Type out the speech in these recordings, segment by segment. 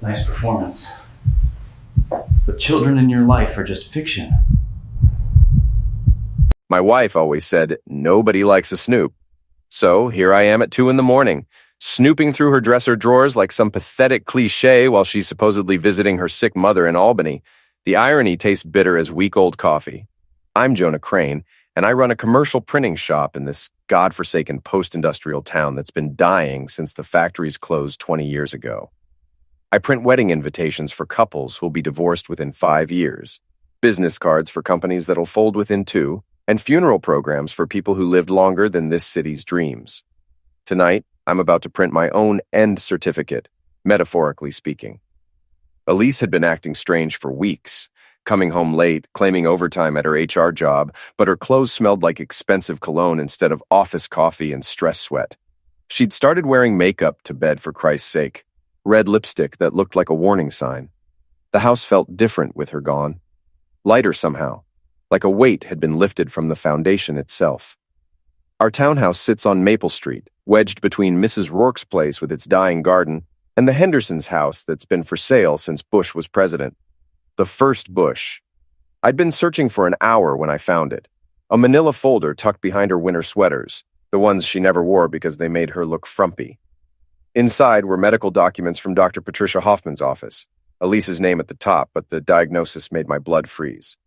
Nice performance. But children in your life are just fiction. My wife always said, nobody likes a snoop. So here I am at 2 a.m, snooping through her dresser drawers like some pathetic cliche while she's supposedly visiting her sick mother in Albany. The irony tastes bitter as week-old coffee. I'm Jonah Crane, and I run a commercial printing shop in this godforsaken post-industrial town that's been dying since the factories closed 20 years ago. I print wedding invitations for couples who'll be divorced within 5 years, business cards for companies that'll fold within 2, and funeral programs for people who lived longer than this city's dreams. Tonight, I'm about to print my own end certificate, metaphorically speaking. Elise had been acting strange for weeks, coming home late, claiming overtime at her HR job, but her clothes smelled like expensive cologne instead of office coffee and stress sweat. She'd started wearing makeup to bed for Christ's sake, red lipstick that looked like a warning sign. The house felt different with her gone, lighter somehow, like a weight had been lifted from the foundation itself. Our townhouse sits on Maple Street, wedged between Mrs. Rourke's place with its dying garden and the Hendersons' house that's been for sale since Bush was president. The first Bush. I'd been searching for an hour when I found it. A manila folder tucked behind her winter sweaters, the ones she never wore because they made her look frumpy. Inside were medical documents from Dr. Patricia Hoffman's office. Elise's name at the top, but the diagnosis made my blood freeze.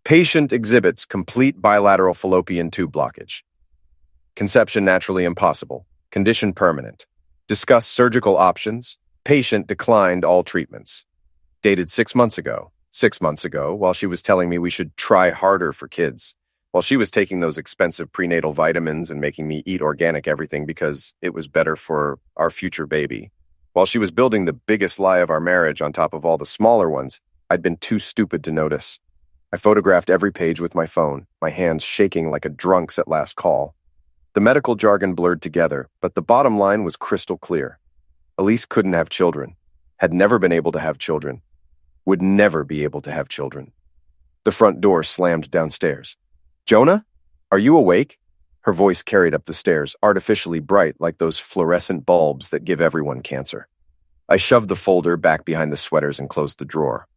Patient exhibits complete bilateral fallopian tube blockage. Conception naturally impossible. Condition permanent. Discuss surgical options. Patient declined all treatments. Dated 6 months ago. 6 months ago, while she was telling me we should try harder for kids. While she was taking those expensive prenatal vitamins and making me eat organic everything because it was better for our future baby. While she was building the biggest lie of our marriage on top of all the smaller ones, I'd been too stupid to notice. I photographed every page with my phone, my hands shaking like a drunk's at last call. The medical jargon blurred together, but the bottom line was crystal clear. Elise couldn't have children, had never been able to have children, would never be able to have children. The front door slammed downstairs. "Jonah? Are you awake?" Her voice carried up the stairs, artificially bright like those fluorescent bulbs that give everyone cancer. I shoved the folder back behind the sweaters and closed the drawer.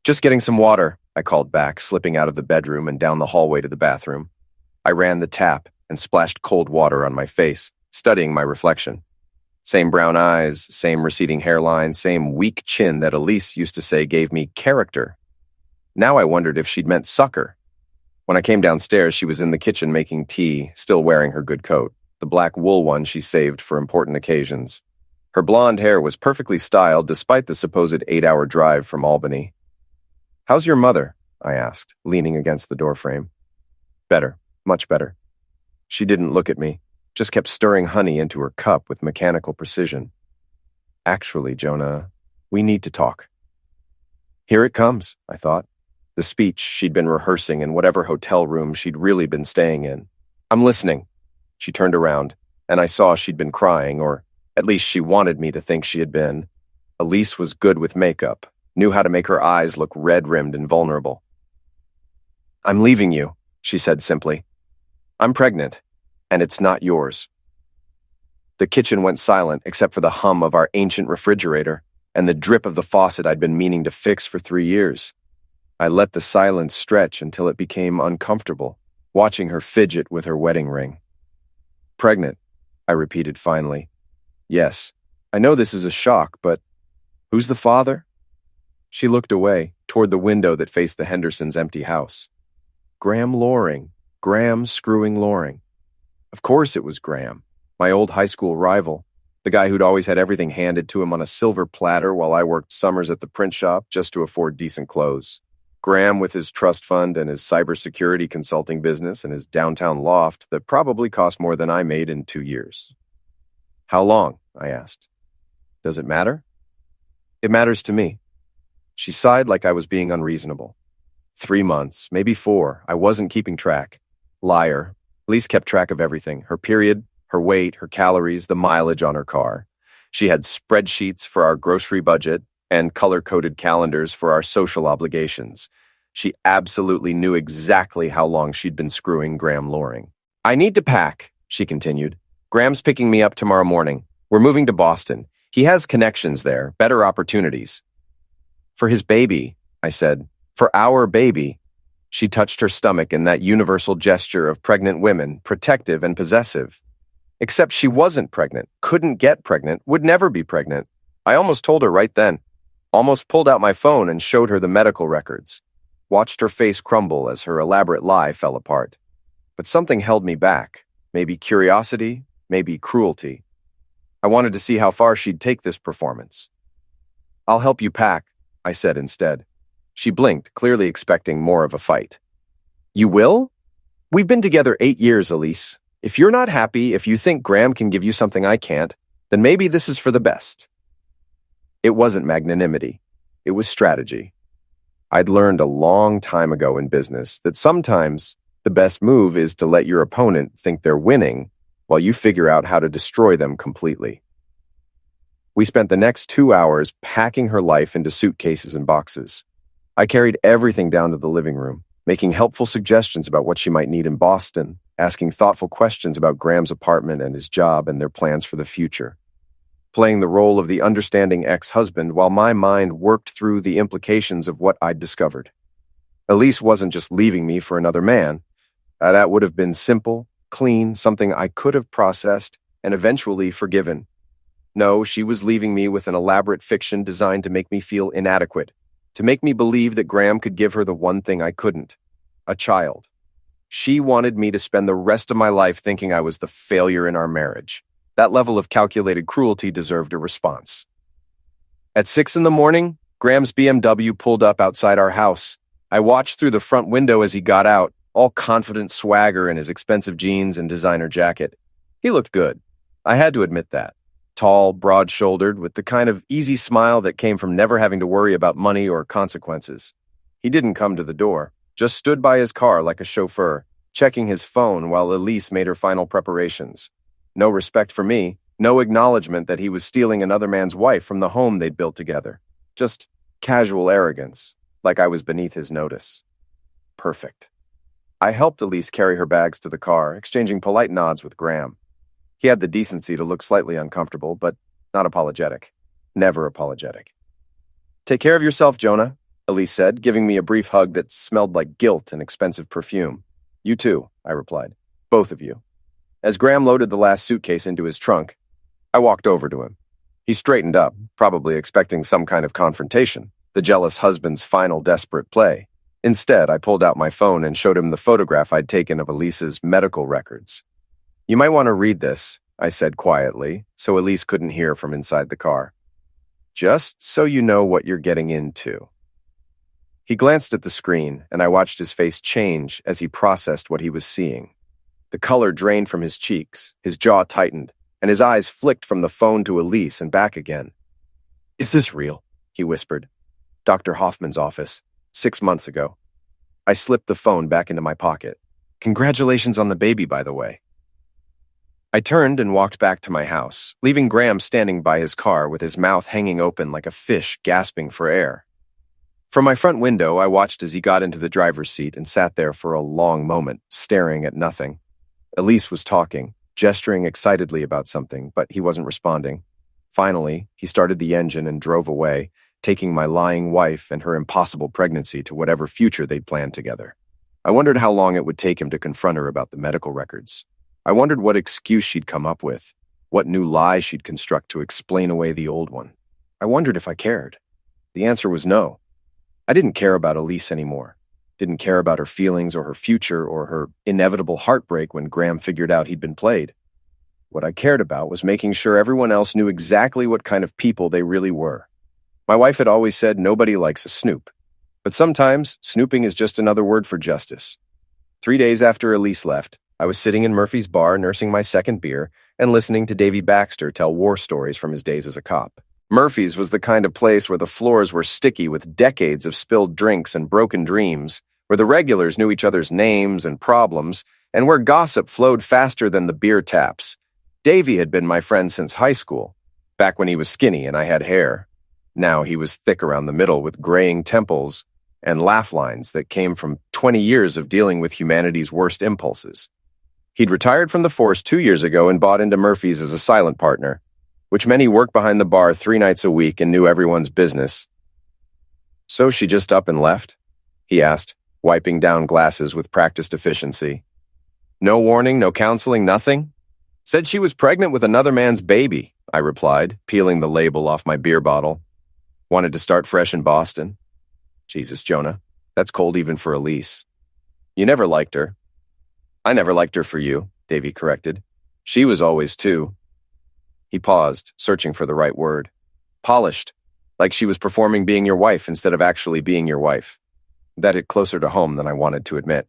"Just getting some water," I called back, slipping out of the bedroom and down the hallway to the bathroom. I ran the tap and splashed cold water on my face, studying my reflection. Same brown eyes, same receding hairline, same weak chin that Elise used to say gave me character. Now I wondered if she'd meant sucker. When I came downstairs, she was in the kitchen making tea, still wearing her good coat, the black wool one she saved for important occasions. Her blonde hair was perfectly styled despite the supposed 8-hour drive from Albany. "How's your mother?" I asked, leaning against the doorframe. "Better, much better." She didn't look at me, just kept stirring honey into her cup with mechanical precision. "Actually, Jonah, we need to talk." Here it comes, I thought. The speech she'd been rehearsing in whatever hotel room she'd really been staying in. "I'm listening." She turned around, and I saw she'd been crying, or at least she wanted me to think she had been. Elise was good with makeup, knew how to make her eyes look red-rimmed and vulnerable. "I'm leaving you," she said simply. "I'm pregnant, and it's not yours." The kitchen went silent except for the hum of our ancient refrigerator and the drip of the faucet I'd been meaning to fix for 3 years. I let the silence stretch until it became uncomfortable, watching her fidget with her wedding ring. "Pregnant," I repeated finally. "Yes, I know this is a shock, but who's the father?" She looked away, toward the window that faced the Hendersons' empty house. Graham Loring. Graham Screwing Loring. Of course it was Graham, my old high school rival, the guy who'd always had everything handed to him on a silver platter while I worked summers at the print shop just to afford decent clothes. Graham with his trust fund and his cybersecurity consulting business and his downtown loft that probably cost more than I made in 2 years. "How long?" I asked. "Does it matter?" "It matters to me." She sighed like I was being unreasonable. 3 months, maybe 4. I wasn't keeping track. Liar. Elise kept track of everything. Her period, her weight, her calories, the mileage on her car. She had spreadsheets for our grocery budget and color-coded calendars for our social obligations. She absolutely knew exactly how long she'd been screwing Graham Loring. "I need to pack," she continued. "Graham's picking me up tomorrow morning. We're moving to Boston. He has connections there, better opportunities. For his baby, I said. For our baby. She touched her stomach in that universal gesture of pregnant women, protective and possessive. Except she wasn't pregnant, couldn't get pregnant, would never be pregnant. I almost told her right then. Almost pulled out my phone and showed her the medical records. Watched her face crumble as her elaborate lie fell apart. But something held me back. Maybe curiosity, maybe cruelty. I wanted to see how far she'd take this performance. "I'll help you pack," I said instead. She blinked, clearly expecting more of a fight. "You will? We've been together 8 years, Elise. If you're not happy, if you think Graham can give you something I can't, then maybe this is for the best." It wasn't magnanimity. It was strategy. I'd learned a long time ago in business that sometimes the best move is to let your opponent think they're winning while you figure out how to destroy them completely. We spent the next 2 hours packing her life into suitcases and boxes. I carried everything down to the living room, making helpful suggestions about what she might need in Boston, asking thoughtful questions about Graham's apartment and his job and their plans for the future. Playing the role of the understanding ex-husband while my mind worked through the implications of what I'd discovered. Elise wasn't just leaving me for another man. That would have been simple, clean, something I could have processed and eventually forgiven. No, she was leaving me with an elaborate fiction designed to make me feel inadequate, to make me believe that Graham could give her the one thing I couldn't, a child. She wanted me to spend the rest of my life thinking I was the failure in our marriage. That level of calculated cruelty deserved a response. At 6 a.m, Graham's BMW pulled up outside our house. I watched through the front window as he got out, all confident swagger in his expensive jeans and designer jacket. He looked good. I had to admit that. Tall, broad-shouldered, with the kind of easy smile that came from never having to worry about money or consequences. He didn't come to the door, just stood by his car like a chauffeur, checking his phone while Elise made her final preparations. No respect for me, no acknowledgement that he was stealing another man's wife from the home they'd built together. Just casual arrogance, like I was beneath his notice. Perfect. I helped Elise carry her bags to the car, exchanging polite nods with Graham. He had the decency to look slightly uncomfortable, but not apologetic. Never apologetic. "Take care of yourself, Jonah," Elise said, giving me a brief hug that smelled like guilt and expensive perfume. "You too," I replied. "Both of you." As Graham loaded the last suitcase into his trunk, I walked over to him. He straightened up, probably expecting some kind of confrontation, the jealous husband's final desperate play. Instead, I pulled out my phone and showed him the photograph I'd taken of Elise's medical records. "You might want to read this," I said quietly, so Elise couldn't hear from inside the car. "Just so you know what you're getting into." He glanced at the screen, and I watched his face change as he processed what he was seeing. The color drained from his cheeks, his jaw tightened, and his eyes flicked from the phone to Elise and back again. "Is this real?" he whispered. "Dr. Hoffman's office, 6 months ago." I slipped the phone back into my pocket. "Congratulations on the baby, by the way." I turned and walked back to my house, leaving Graham standing by his car with his mouth hanging open like a fish gasping for air. From my front window, I watched as he got into the driver's seat and sat there for a long moment, staring at nothing. Elise was talking, gesturing excitedly about something, but he wasn't responding. Finally, he started the engine and drove away, taking my lying wife and her impossible pregnancy to whatever future they'd planned together. I wondered how long it would take him to confront her about the medical records. I wondered what excuse she'd come up with, what new lie she'd construct to explain away the old one. I wondered if I cared. The answer was no. I didn't care about Elise anymore. Didn't care about her feelings or her future or her inevitable heartbreak when Graham figured out he'd been played. What I cared about was making sure everyone else knew exactly what kind of people they really were. My wife had always said nobody likes a snoop. But sometimes, snooping is just another word for justice. 3 days after Elise left, I was sitting in Murphy's bar nursing my second beer and listening to Davy Baxter tell war stories from his days as a cop. Murphy's was the kind of place where the floors were sticky with decades of spilled drinks and broken dreams, where the regulars knew each other's names and problems, and where gossip flowed faster than the beer taps. Davy had been my friend since high school, back when he was skinny and I had hair. Now he was thick around the middle with graying temples and laugh lines that came from 20 years of dealing with humanity's worst impulses. He'd retired from the force 2 years ago and bought into Murphy's as a silent partner. which meant he worked behind the bar 3 nights a week and knew everyone's business. So she just up and left? He asked, wiping down glasses with practiced efficiency. No warning, no counseling, nothing? Said she was pregnant with another man's baby, I replied, peeling the label off my beer bottle. Wanted to start fresh in Boston. Jesus, Jonah, that's cold even for Elise. You never liked her. I never liked her for you, Davy corrected. She was always too. He paused, searching for the right word. Polished, like she was performing being your wife instead of actually being your wife. That hit closer to home than I wanted to admit.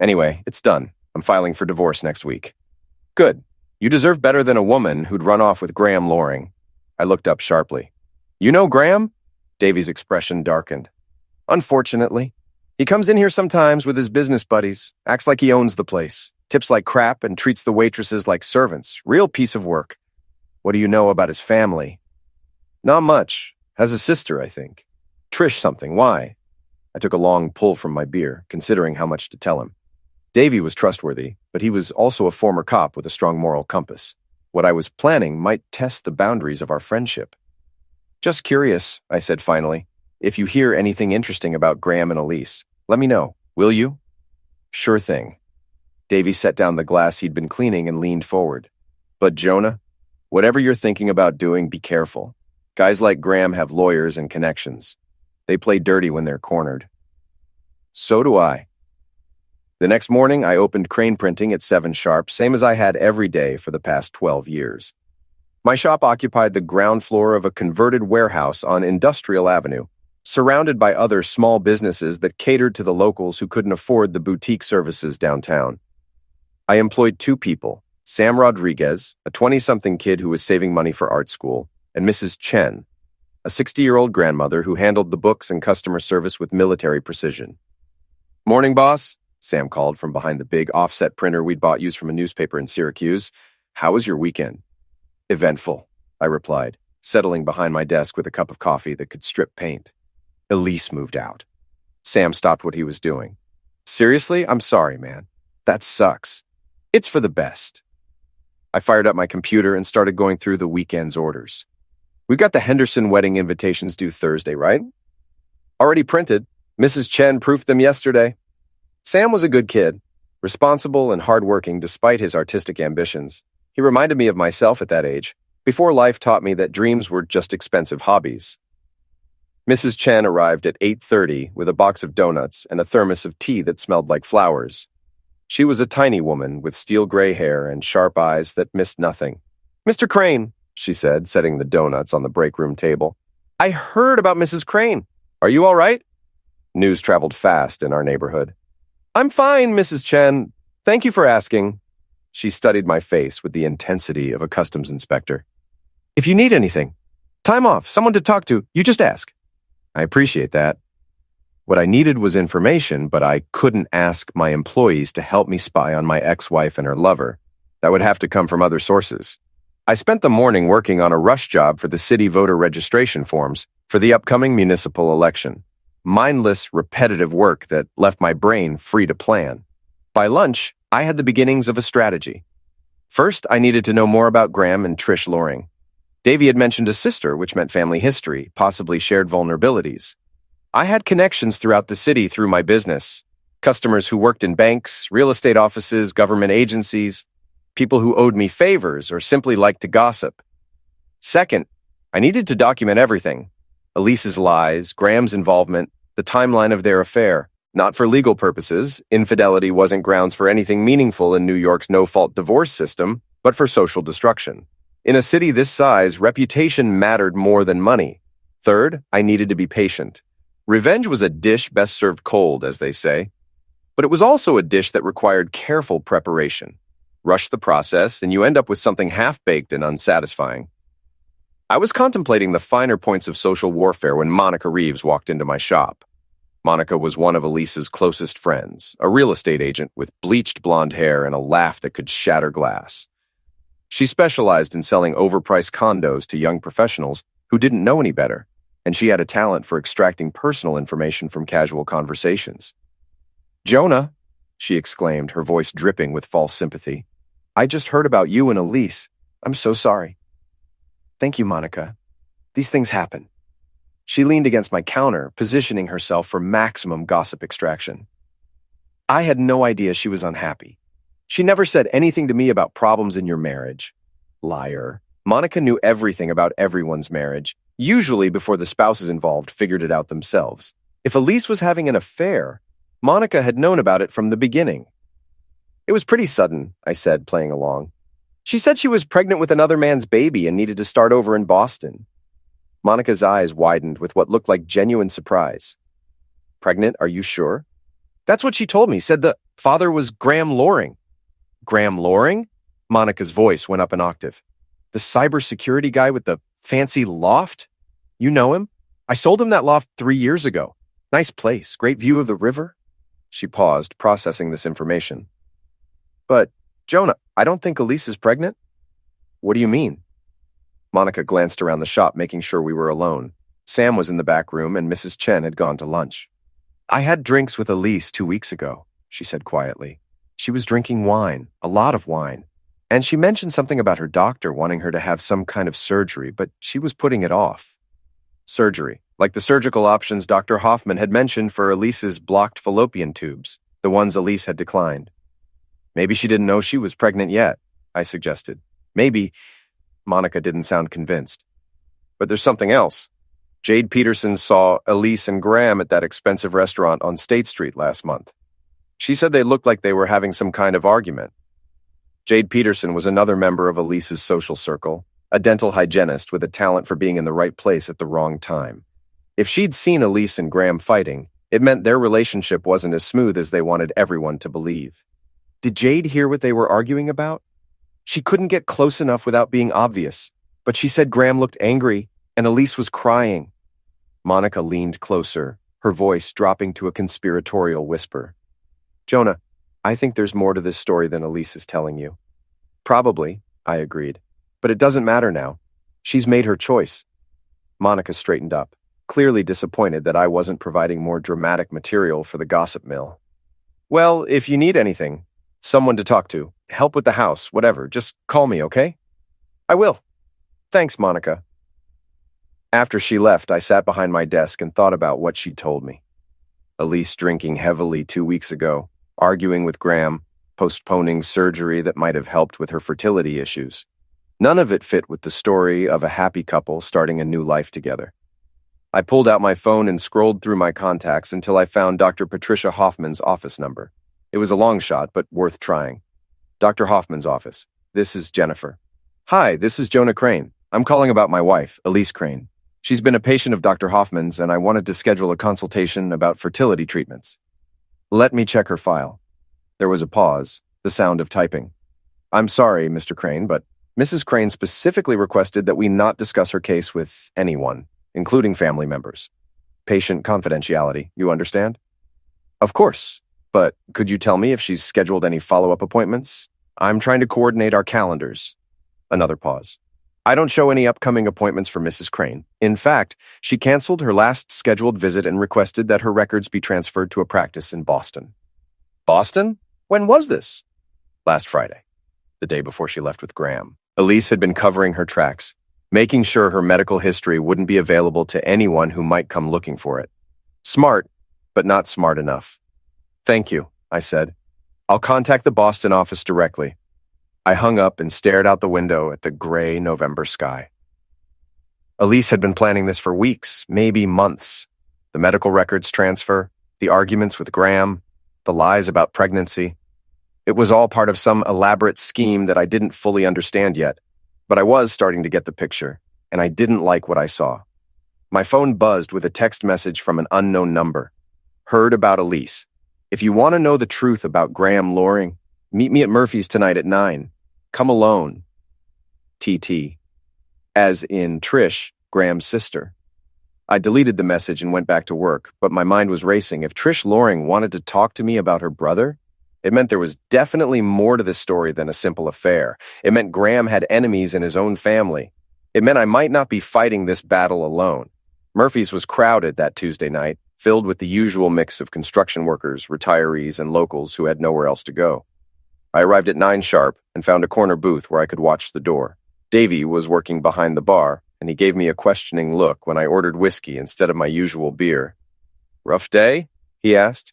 Anyway, it's done. I'm filing for divorce next week. Good. You deserve better than a woman who'd run off with Graham Loring. I looked up sharply. You know Graham? Davy's expression darkened. Unfortunately. He comes in here sometimes with his business buddies, acts like he owns the place, tips like crap and treats the waitresses like servants. Real piece of work. What do you know about his family? Not much. Has a sister, I think. Trish something. Why? I took a long pull from my beer, considering how much to tell him. Davy was trustworthy, but he was also a former cop with a strong moral compass. What I was planning might test the boundaries of our friendship. Just curious, I said finally. If you hear anything interesting about Graham and Elise, let me know, will you? Sure thing. Davy set down the glass he'd been cleaning and leaned forward. But Jonah, whatever you're thinking about doing, be careful. Guys like Graham have lawyers and connections. They play dirty when they're cornered. So do I. The next morning, I opened crane printing at 7 sharp, same as I had every day for the past 12 years. My shop occupied the ground floor of a converted warehouse on Industrial Avenue, surrounded by other small businesses that catered to the locals who couldn't afford the boutique services downtown. I employed 2 people, Sam Rodriguez, a 20-something kid who was saving money for art school, and Mrs. Chen, a 60-year-old grandmother who handled the books and customer service with military precision. Morning, boss, Sam called from behind the big offset printer we'd bought used from a newspaper in Syracuse. How was your weekend? Eventful, I replied, settling behind my desk with a cup of coffee that could strip paint. Elise moved out. Sam stopped what he was doing. Seriously? I'm sorry, man. That sucks. It's for the best. I fired up my computer and started going through the weekend's orders. We've got the Henderson wedding invitations due Thursday, right? Already printed. Mrs. Chen proofed them yesterday. Sam was a good kid, responsible and hardworking despite his artistic ambitions. He reminded me of myself at that age, before life taught me that dreams were just expensive hobbies. Mrs. Chen arrived at 8:30 with a box of donuts and a thermos of tea that smelled like flowers. She was a tiny woman with steel gray hair and sharp eyes that missed nothing. Mr. Crane, she said, setting the donuts on the break room table. I heard about Mrs. Crane. Are you all right? News traveled fast in our neighborhood. I'm fine, Mrs. Chen. Thank you for asking. She studied my face with the intensity of a customs inspector. If you need anything, time off, someone to talk to, you just ask. I appreciate that. What I needed was information, but I couldn't ask my employees to help me spy on my ex-wife and her lover. That would have to come from other sources. I spent the morning working on a rush job for the city voter registration forms for the upcoming municipal election. Mindless, repetitive work that left my brain free to plan. By lunch, I had the beginnings of a strategy. First, I needed to know more about Graham and Trish Loring. Davy had mentioned a sister, which meant family history, possibly shared vulnerabilities. I had connections throughout the city through my business. Customers who worked in banks, real estate offices, government agencies, people who owed me favors or simply liked to gossip. Second, I needed to document everything. Elise's lies, Graham's involvement, the timeline of their affair. Not for legal purposes. Infidelity wasn't grounds for anything meaningful in New York's no-fault divorce system, but for social destruction. In a city this size, reputation mattered more than money. Third, I needed to be patient. Revenge was a dish best served cold, as they say. But it was also a dish that required careful preparation. Rush the process, and you end up with something half-baked and unsatisfying. I was contemplating the finer points of social warfare when Monica Reeves walked into my shop. Monica was one of Elise's closest friends, a real estate agent with bleached blonde hair and a laugh that could shatter glass. She specialized in selling overpriced condos to young professionals who didn't know any better, and she had a talent for extracting personal information from casual conversations. Jonah, she exclaimed, her voice dripping with false sympathy. I just heard about you and Elise. I'm so sorry. Thank you, Monica. These things happen. She leaned against my counter, positioning herself for maximum gossip extraction. I had no idea she was unhappy. She never said anything to me about problems in your marriage. Liar. Monica knew everything about everyone's marriage, usually before the spouses involved figured it out themselves. If Elise was having an affair, Monica had known about it from the beginning. It was pretty sudden, I said, playing along. She said she was pregnant with another man's baby and needed to start over in Boston. Monica's eyes widened with what looked like genuine surprise. Pregnant, are you sure? That's what she told me, said the father was Graham Loring. Graham Loring? Monica's voice went up an octave. The cybersecurity guy with the fancy loft? You know him? I sold him that loft 3 years ago. Nice place, great view of the river. She paused, processing this information. But, Jonah, I don't think Elise is pregnant. What do you mean? Monica glanced around the shop, making sure we were alone. Sam was in the back room and Mrs. Chen had gone to lunch. I had drinks with Elise 2 weeks ago, she said quietly. She was drinking wine, a lot of wine. And she mentioned something about her doctor wanting her to have some kind of surgery, but she was putting it off. Surgery, like the surgical options Dr. Hoffman had mentioned for Elise's blocked fallopian tubes, the ones Elise had declined. Maybe she didn't know she was pregnant yet, I suggested. Maybe. Monica didn't sound convinced. But there's something else. Jade Peterson saw Elise and Graham at that expensive restaurant on State Street last month. She said they looked like they were having some kind of argument. Jade Peterson was another member of Elise's social circle, a dental hygienist with a talent for being in the right place at the wrong time. If she'd seen Elise and Graham fighting, it meant their relationship wasn't as smooth as they wanted everyone to believe. Did Jade hear what they were arguing about? She couldn't get close enough without being obvious, but she said Graham looked angry and Elise was crying. Monica leaned closer, her voice dropping to a conspiratorial whisper. Jonah, I think there's more to this story than Elise is telling you. Probably, I agreed. But it doesn't matter now. She's made her choice. Monica straightened up, clearly disappointed that I wasn't providing more dramatic material for the gossip mill. Well, if you need anything, someone to talk to, help with the house, whatever, just call me, okay? I will. Thanks, Monica. After she left, I sat behind my desk and thought about what she'd told me. Elise drinking heavily 2 weeks ago, arguing with Graham, postponing surgery that might have helped with her fertility issues. None of it fit with the story of a happy couple starting a new life together. I pulled out my phone and scrolled through my contacts until I found Dr. Patricia Hoffman's office number. It was a long shot, but worth trying. Dr. Hoffman's office. This is Jennifer. Hi, this is Jonah Crane. I'm calling about my wife, Elise Crane. She's been a patient of Dr. Hoffman's, and I wanted to schedule a consultation about fertility treatments. Let me check her file. There was a pause, the sound of typing. I'm sorry, Mr. Crane, but Mrs. Crane specifically requested that we not discuss her case with anyone, including family members. Patient confidentiality, you understand? Of course, but could you tell me if she's scheduled any follow-up appointments? I'm trying to coordinate our calendars. Another pause. I don't show any upcoming appointments for Mrs. Crane. In fact, she canceled her last scheduled visit and requested that her records be transferred to a practice in Boston. Boston? When was this? Last Friday, the day before she left with Graham. Elise had been covering her tracks, making sure her medical history wouldn't be available to anyone who might come looking for it. Smart, but not smart enough. Thank you, I said. I'll contact the Boston office directly. I hung up and stared out the window at the gray November sky. Elise had been planning this for weeks, maybe months. The medical records transfer, the arguments with Graham, the lies about pregnancy. It was all part of some elaborate scheme that I didn't fully understand yet, but I was starting to get the picture, and I didn't like what I saw. My phone buzzed with a text message from an unknown number. Heard about Elise. If you want to know the truth about Graham Loring, meet me at Murphy's tonight at 9. Come alone. TT. As in Trish, Graham's sister. I deleted the message and went back to work, but my mind was racing. If Trish Loring wanted to talk to me about her brother, it meant there was definitely more to this story than a simple affair. It meant Graham had enemies in his own family. It meant I might not be fighting this battle alone. Murphy's was crowded that Tuesday night, filled with the usual mix of construction workers, retirees, and locals who had nowhere else to go. I arrived at 9 sharp and found a corner booth where I could watch the door. Davy was working behind the bar, and he gave me a questioning look when I ordered whiskey instead of my usual beer. "Rough day?" he asked.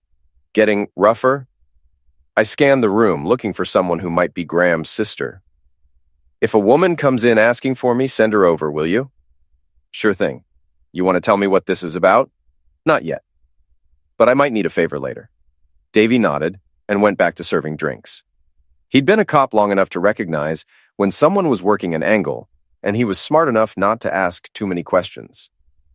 "Getting rougher?" I scanned the room, looking for someone who might be Graham's sister. "If a woman comes in asking for me, send her over, will you?" "Sure thing. You want to tell me what this is about?" "Not yet. But I might need a favor later." Davy nodded and went back to serving drinks. He'd been a cop long enough to recognize when someone was working an angle, and he was smart enough not to ask too many questions.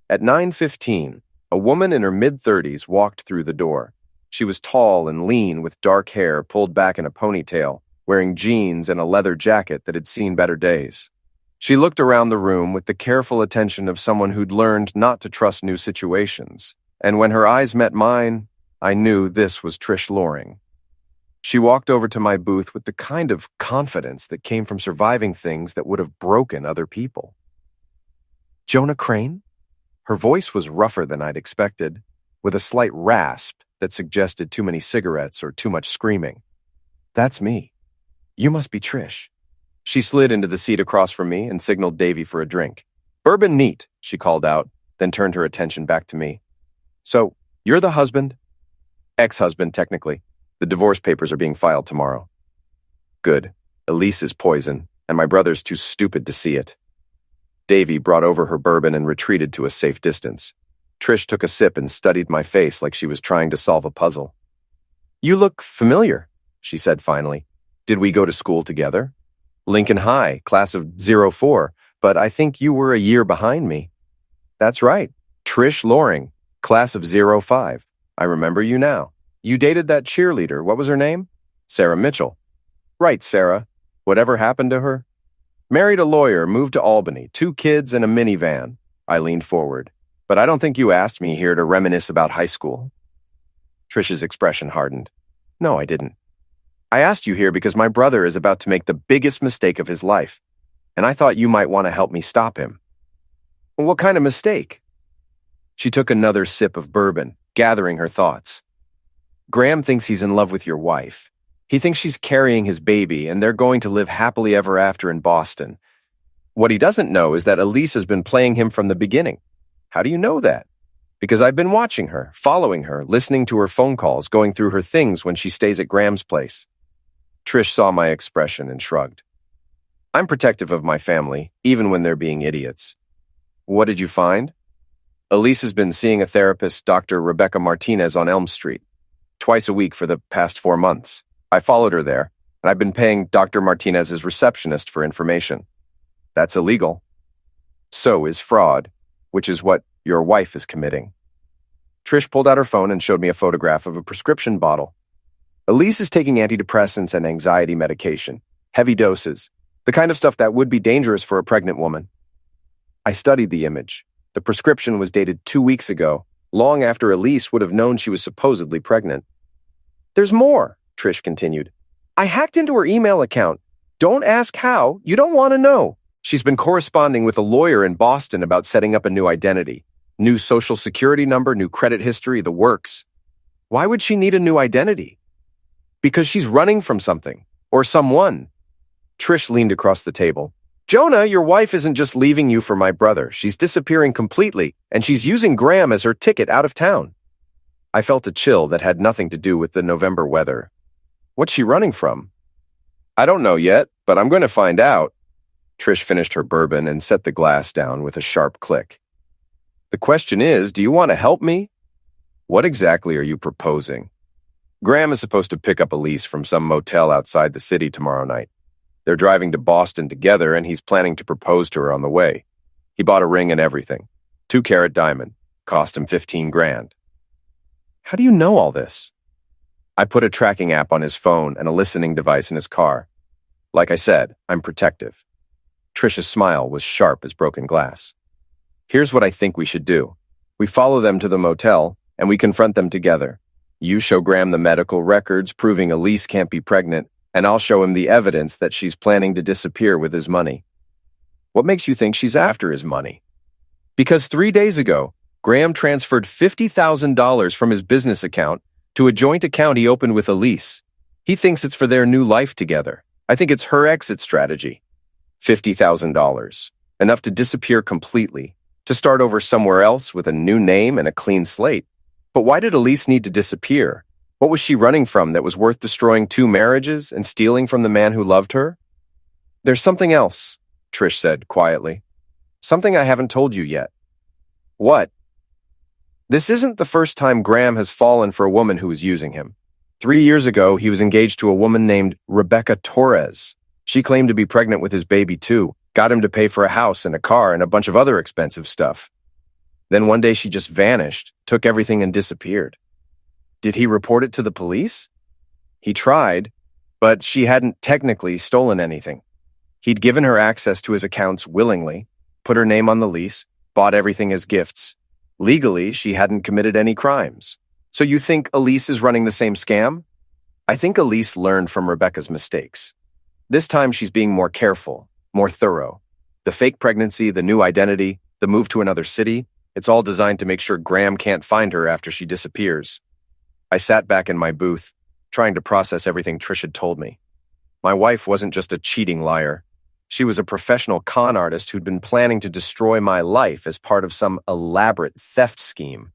At 9:15, a woman in her mid-30s walked through the door. She was tall and lean with dark hair pulled back in a ponytail, wearing jeans and a leather jacket that had seen better days. She looked around the room with the careful attention of someone who'd learned not to trust new situations, and when her eyes met mine, I knew this was Trish Loring. She walked over to my booth with the kind of confidence that came from surviving things that would have broken other people. "Jonah Crane?" Her voice was rougher than I'd expected, with a slight rasp that suggested too many cigarettes or too much screaming. "That's me. You must be Trish." She slid into the seat across from me and signaled Davy for a drink. "Bourbon neat," she called out, then turned her attention back to me. "So, you're the husband?" "Ex-husband, technically. The divorce papers are being filed tomorrow." "Good. Elise is poison, and my brother's too stupid to see it." Davy brought over her bourbon and retreated to a safe distance. Trish took a sip and studied my face like she was trying to solve a puzzle. "You look familiar," she said finally. "Did we go to school together?" "Lincoln High, class of '04, but I think you were a year behind me." "That's right. Trish Loring, class of '05. I remember you now. You dated that cheerleader. What was her name?" "Sarah Mitchell." "Right, Sarah. Whatever happened to her?" "Married a lawyer, moved to Albany, 2 kids and a minivan." I leaned forward. "But I don't think you asked me here to reminisce about high school." Trish's expression hardened. "No, I didn't. I asked you here because my brother is about to make the biggest mistake of his life, and I thought you might want to help me stop him." "What kind of mistake?" She took another sip of bourbon, gathering her thoughts. "Graham thinks he's in love with your wife. He thinks she's carrying his baby, and they're going to live happily ever after in Boston. What he doesn't know is that Elise has been playing him from the beginning." "How do you know that?" "Because I've been watching her, following her, listening to her phone calls, going through her things when she stays at Graham's place." Trish saw my expression and shrugged. "I'm protective of my family, even when they're being idiots." "What did you find?" "Elise has been seeing a therapist, Dr. Rebecca Martinez, on Elm Street, twice a week for the past 4 months. I followed her there, and I've been paying Dr. Martinez's receptionist for information." "That's illegal." "So is fraud, which is what your wife is committing." Trish pulled out her phone and showed me a photograph of a prescription bottle. "Elise is taking antidepressants and anxiety medication, heavy doses, the kind of stuff that would be dangerous for a pregnant woman." I studied the image. The prescription was dated 2 weeks ago, long after Elise would have known she was supposedly pregnant. "There's more," Trish continued. "I hacked into her email account. Don't ask how. You don't want to know. She's been corresponding with a lawyer in Boston about setting up a new identity. New social security number, new credit history, the works. Why would she need a new identity? Because she's running from something. Or someone." Trish leaned across the table. "Jonah, your wife isn't just leaving you for my brother. She's disappearing completely, and she's using Graham as her ticket out of town." I felt a chill that had nothing to do with the November weather. "What's she running from?" "I don't know yet, but I'm going to find out." Trish finished her bourbon and set the glass down with a sharp click. "The question is, do you want to help me?" "What exactly are you proposing?" "Graham is supposed to pick up Elise from some motel outside the city tomorrow night. They're driving to Boston together, and he's planning to propose to her on the way. He bought a ring and everything. 2-carat diamond. Cost him 15 grand. "How do you know all this?" "I put a tracking app on his phone and a listening device in his car. Like I said, I'm protective." Trish's smile was sharp as broken glass. "Here's what I think we should do. We follow them to the motel, and we confront them together. You show Graham the medical records proving Elise can't be pregnant, and I'll show him the evidence that she's planning to disappear with his money." "What makes you think she's after his money?" "Because 3 days ago, Graham transferred $50,000 from his business account to a joint account he opened with Elise. He thinks it's for their new life together. I think it's her exit strategy." $50,000. Enough to disappear completely, to start over somewhere else with a new name and a clean slate. But why did Elise need to disappear? What was she running from that was worth destroying 2 marriages and stealing from the man who loved her? There's something else, Trish said quietly. Something I haven't told you yet. What? This isn't the first time Graham has fallen for a woman who was using him. 3 years ago, he was engaged to a woman named Rebecca Torres. She claimed to be pregnant with his baby too, got him to pay for a house and a car and a bunch of other expensive stuff. Then one day she just vanished, took everything and disappeared. Did he report it to the police? He tried, but she hadn't technically stolen anything. He'd given her access to his accounts willingly, put her name on the lease, bought everything as gifts. Legally, she hadn't committed any crimes. So you think Elise is running the same scam? I think Elise learned from Rebecca's mistakes. This time she's being more careful, more thorough. The fake pregnancy, the new identity, the move to another city, it's all designed to make sure Graham can't find her after she disappears. I sat back in my booth, trying to process everything Trish had told me. My wife wasn't just a cheating liar. She was a professional con artist who'd been planning to destroy my life as part of some elaborate theft scheme.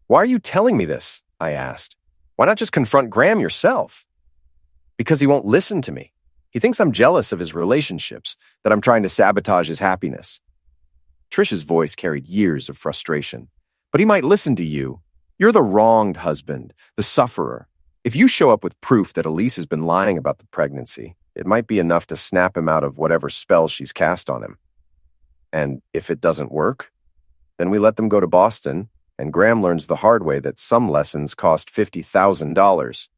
Why are you telling me this? I asked. Why not just confront Graham yourself? Because he won't listen to me. He thinks I'm jealous of his relationships, that I'm trying to sabotage his happiness. Trish's voice carried years of frustration. But he might listen to you. You're the wronged husband, the sufferer. If you show up with proof that Elise has been lying about the pregnancy, it might be enough to snap him out of whatever spell she's cast on him. And if it doesn't work, then we let them go to Boston, and Graham learns the hard way that some lessons cost $50,000.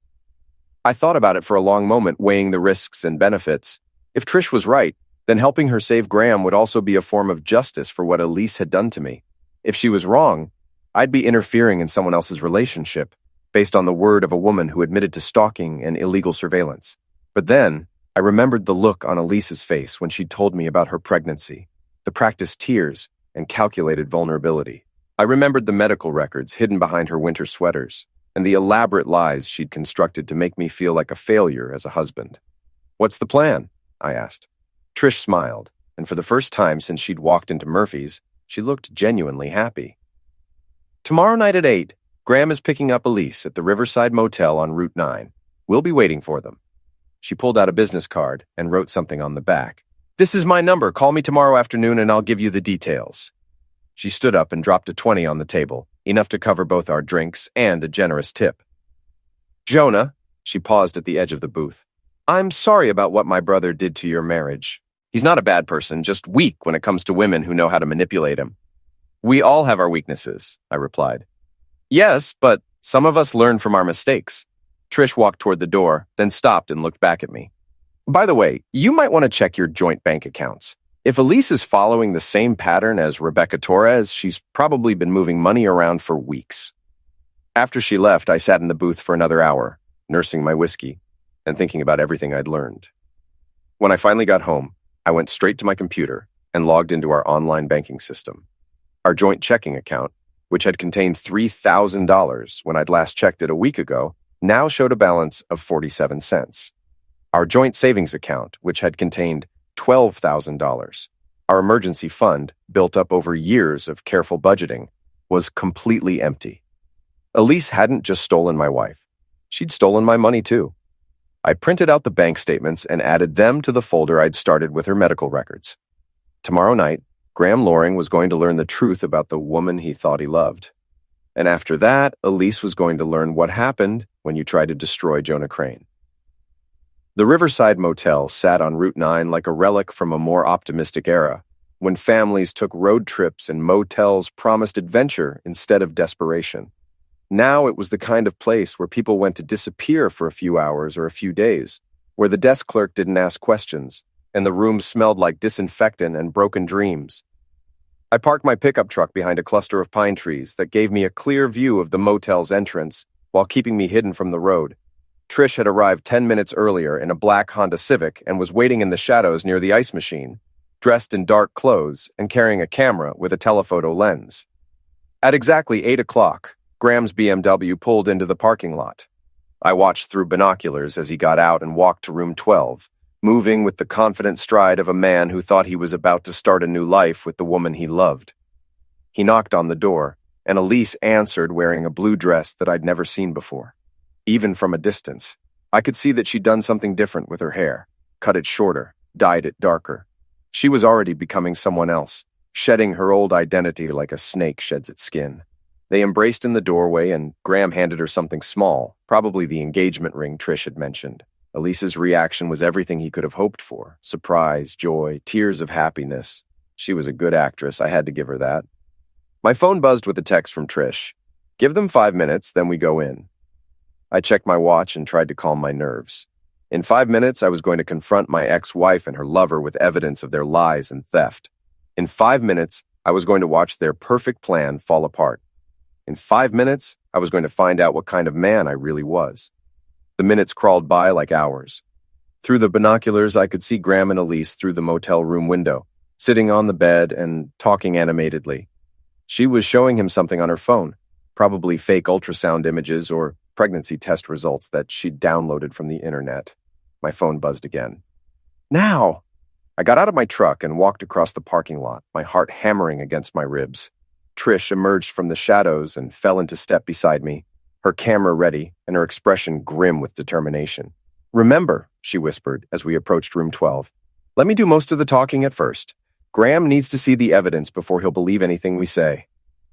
I thought about it for a long moment, weighing the risks and benefits. If Trish was right, then helping her save Graham would also be a form of justice for what Elise had done to me. If she was wrong, I'd be interfering in someone else's relationship, based on the word of a woman who admitted to stalking and illegal surveillance. But then, I remembered the look on Elise's face when she told me about her pregnancy, the practiced tears and calculated vulnerability. I remembered the medical records hidden behind her winter sweaters, and the elaborate lies she'd constructed to make me feel like a failure as a husband. What's the plan? I asked. Trish smiled, and for the first time since she'd walked into Murphy's, she looked genuinely happy. Tomorrow night at 8, Graham is picking up Elise at the Riverside Motel on Route 9. We'll be waiting for them. She pulled out a business card and wrote something on the back. This is my number. Call me tomorrow afternoon and I'll give you the details. She stood up and dropped a 20 on the table, enough to cover both our drinks and a generous tip. Jonah, she paused at the edge of the booth. I'm sorry about what my brother did to your marriage. He's not a bad person, just weak when it comes to women who know how to manipulate him. We all have our weaknesses, I replied. Yes, but some of us learn from our mistakes. Trish walked toward the door, then stopped and looked back at me. By the way, you might want to check your joint bank accounts. If Elise is following the same pattern as Rebecca Torres, she's probably been moving money around for weeks. After she left, I sat in the booth for another hour, nursing my whiskey and thinking about everything I'd learned. When I finally got home, I went straight to my computer and logged into our online banking system. Our joint checking account, which had contained $3,000 when I'd last checked it a week ago, now showed a balance of 47 cents. Our joint savings account, which had contained $12,000, our emergency fund, built up over years of careful budgeting, was completely empty. Elise hadn't just stolen my wife. She'd stolen my money too. I printed out the bank statements and added them to the folder I'd started with her medical records. Tomorrow night, Graham Loring was going to learn the truth about the woman he thought he loved. And after that, Elise was going to learn what happened when you tried to destroy Jonah Crane. The Riverside Motel sat on Route 9 like a relic from a more optimistic era, when families took road trips and motels promised adventure instead of desperation. Now it was the kind of place where people went to disappear for a few hours or a few days, where the desk clerk didn't ask questions, and the room smelled like disinfectant and broken dreams. I parked my pickup truck behind a cluster of pine trees that gave me a clear view of the motel's entrance while keeping me hidden from the road. Trish had arrived 10 minutes earlier in a black Honda Civic and was waiting in the shadows near the ice machine, dressed in dark clothes and carrying a camera with a telephoto lens. At exactly 8 o'clock, Graham's BMW pulled into the parking lot. I watched through binoculars as he got out and walked to room 12, moving with the confident stride of a man who thought he was about to start a new life with the woman he loved. He knocked on the door, and Elise answered wearing a blue dress that I'd never seen before. Even from a distance, I could see that she'd done something different with her hair, cut it shorter, dyed it darker. She was already becoming someone else, shedding her old identity like a snake sheds its skin. They embraced in the doorway, and Graham handed her something small, probably the engagement ring Trish had mentioned. Elise's reaction was everything he could have hoped for. Surprise, joy, tears of happiness. She was a good actress, I had to give her that. My phone buzzed with a text from Trish. Give them 5 minutes, then we go in. I checked my watch and tried to calm my nerves. In 5 minutes, I was going to confront my ex-wife and her lover with evidence of their lies and theft. In 5 minutes, I was going to watch their perfect plan fall apart. In 5 minutes, I was going to find out what kind of man I really was. The minutes crawled by like hours. Through the binoculars, I could see Graham and Elise through the motel room window, sitting on the bed and talking animatedly. She was showing him something on her phone, probably fake ultrasound images or pregnancy test results that she'd downloaded from the internet. My phone buzzed again. Now! I got out of my truck and walked across the parking lot, my heart hammering against my ribs. Trish emerged from the shadows and fell into step beside me, her camera ready and her expression grim with determination. Remember, she whispered as we approached room 12, let me do most of the talking at first. Graham needs to see the evidence before he'll believe anything we say.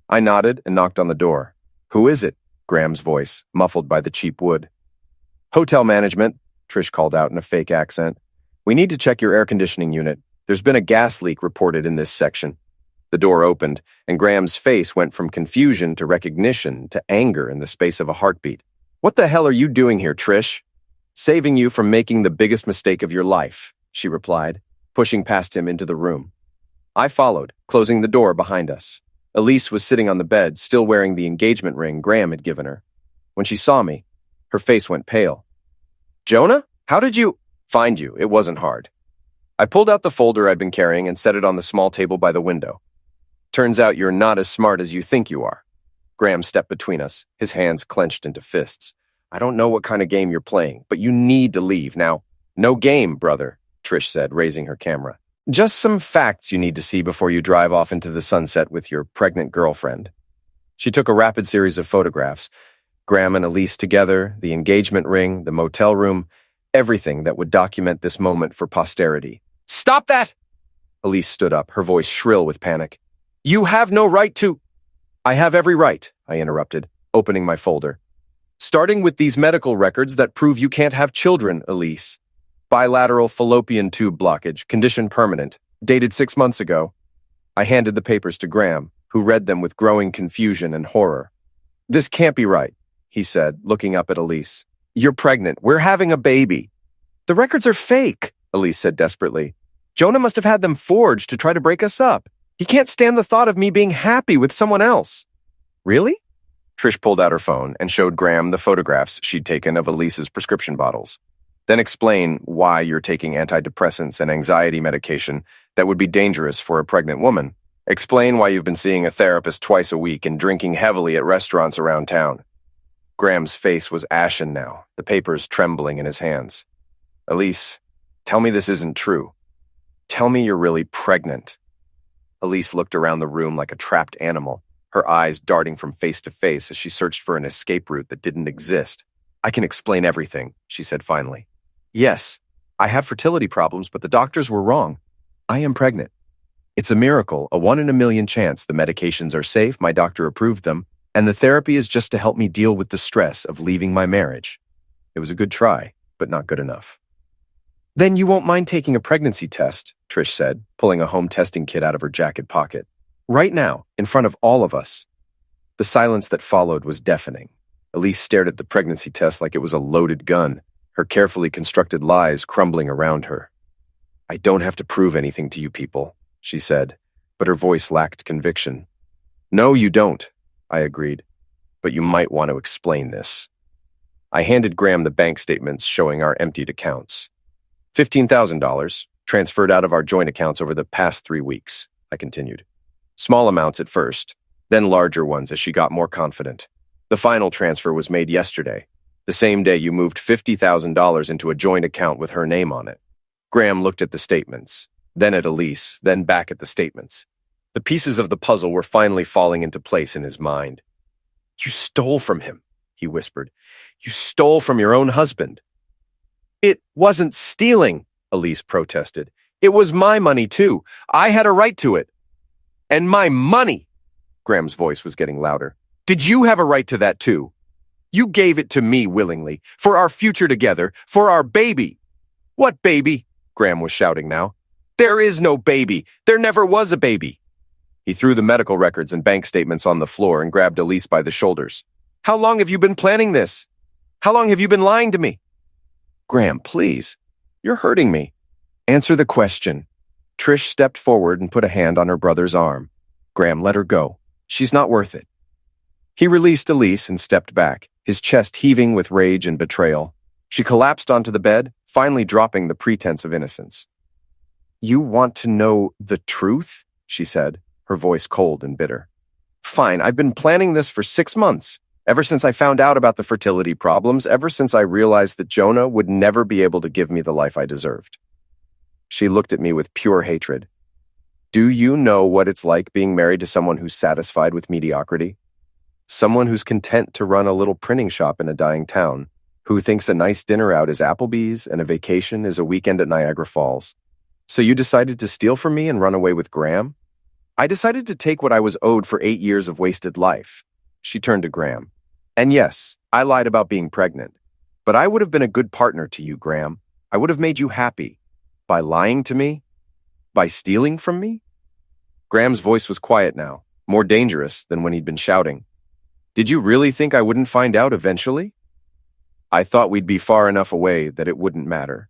I nodded and knocked on the door. Who is it? Graham's voice, muffled by the cheap wood. Hotel management, Trish called out in a fake accent. We need to check your air conditioning unit. There's been a gas leak reported in this section. The door opened, and Graham's face went from confusion to recognition to anger in the space of a heartbeat. What the hell are you doing here, Trish? Saving you from making the biggest mistake of your life, she replied, pushing past him into the room. I followed, closing the door behind us. Elise was sitting on the bed, still wearing the engagement ring Graham had given her. When she saw me, her face went pale. Jonah, how did you find you? It wasn't hard. I pulled out the folder I'd been carrying and set it on the small table by the window. Turns out you're not as smart as you think you are. Graham stepped between us, his hands clenched into fists. I don't know what kind of game you're playing, but you need to leave now. No game, brother, Trish said, raising her camera. Just some facts you need to see before you drive off into the sunset with your pregnant girlfriend. She took a rapid series of photographs. Graham and Elise together, the engagement ring, the motel room, everything that would document this moment for posterity. Stop that! Elise stood up, her voice shrill with panic. You have no right to... I have every right, I interrupted, opening my folder. Starting with these medical records that prove you can't have children, Elise. Bilateral fallopian tube blockage, condition permanent, dated 6 months ago. I handed the papers to Graham, who read them with growing confusion and horror. This can't be right, he said, looking up at Elise. You're pregnant. We're having a baby. The records are fake, Elise said desperately. Jonah must have had them forged to try to break us up. He can't stand the thought of me being happy with someone else. Really? Trish pulled out her phone and showed Graham the photographs she'd taken of Elise's prescription bottles. Then explain why you're taking antidepressants and anxiety medication that would be dangerous for a pregnant woman. Explain why you've been seeing a therapist twice a week and drinking heavily at restaurants around town. Graham's face was ashen now, the papers trembling in his hands. Elise, tell me this isn't true. Tell me you're really pregnant. Elise looked around the room like a trapped animal, her eyes darting from face to face as she searched for an escape route that didn't exist. I can explain everything, she said finally. Yes, I have fertility problems, but the doctors were wrong. I am pregnant. It's a miracle, a 1 in a million chance. The medications are safe, my doctor approved them, and the therapy is just to help me deal with the stress of leaving my marriage. It was a good try, but not good enough. Then you won't mind taking a pregnancy test, Trish said, pulling a home testing kit out of her jacket pocket. Right now, in front of all of us. The silence that followed was deafening. Elise stared at the pregnancy test like it was a loaded gun, her carefully constructed lies crumbling around her. I don't have to prove anything to you people, she said, but her voice lacked conviction. No, you don't, I agreed, but you might want to explain this. I handed Graham the bank statements showing our emptied accounts. $15,000, transferred out of our joint accounts over the past 3 weeks, I continued. Small amounts at first, then larger ones as she got more confident. The final transfer was made yesterday, the same day you moved $50,000 into a joint account with her name on it. Graham looked at the statements, then at Elise, then back at the statements. The pieces of the puzzle were finally falling into place in his mind. "You stole from him," he whispered. "You stole from your own husband." "It wasn't stealing," Elise protested. "It was my money, too. I had a right to it." "And my money!" Graham's voice was getting louder. "Did you have a right to that, too? You gave it to me willingly, for our future together, for our baby." "What baby?" Graham was shouting now. "There is no baby. There never was a baby." He threw the medical records and bank statements on the floor and grabbed Elise by the shoulders. "How long have you been planning this? How long have you been lying to me?" "Graham, please. You're hurting me. Answer the question." Trish stepped forward and put a hand on her brother's arm. "Graham, let her go. She's not worth it." He released Elise and stepped back, his chest heaving with rage and betrayal. She collapsed onto the bed, finally dropping the pretense of innocence. "You want to know the truth?" she said, her voice cold and bitter. "Fine, I've been planning this for 6 months, ever since I found out about the fertility problems, ever since I realized that Jonah would never be able to give me the life I deserved." She looked at me with pure hatred. "Do you know what it's like being married to someone who's satisfied with mediocrity? Someone who's content to run a little printing shop in a dying town, who thinks a nice dinner out is Applebee's and a vacation is a weekend at Niagara Falls. So you decided to steal from me and run away with Graham? I decided to take what I was owed for 8 years of wasted life." She turned to Graham. "And yes, I lied about being pregnant. But I would have been a good partner to you, Graham. I would have made you happy. By lying to me? By stealing from me?" Graham's voice was quiet now, more dangerous than when he'd been shouting. "Did you really think I wouldn't find out eventually? I thought we'd be far enough away that it wouldn't matter.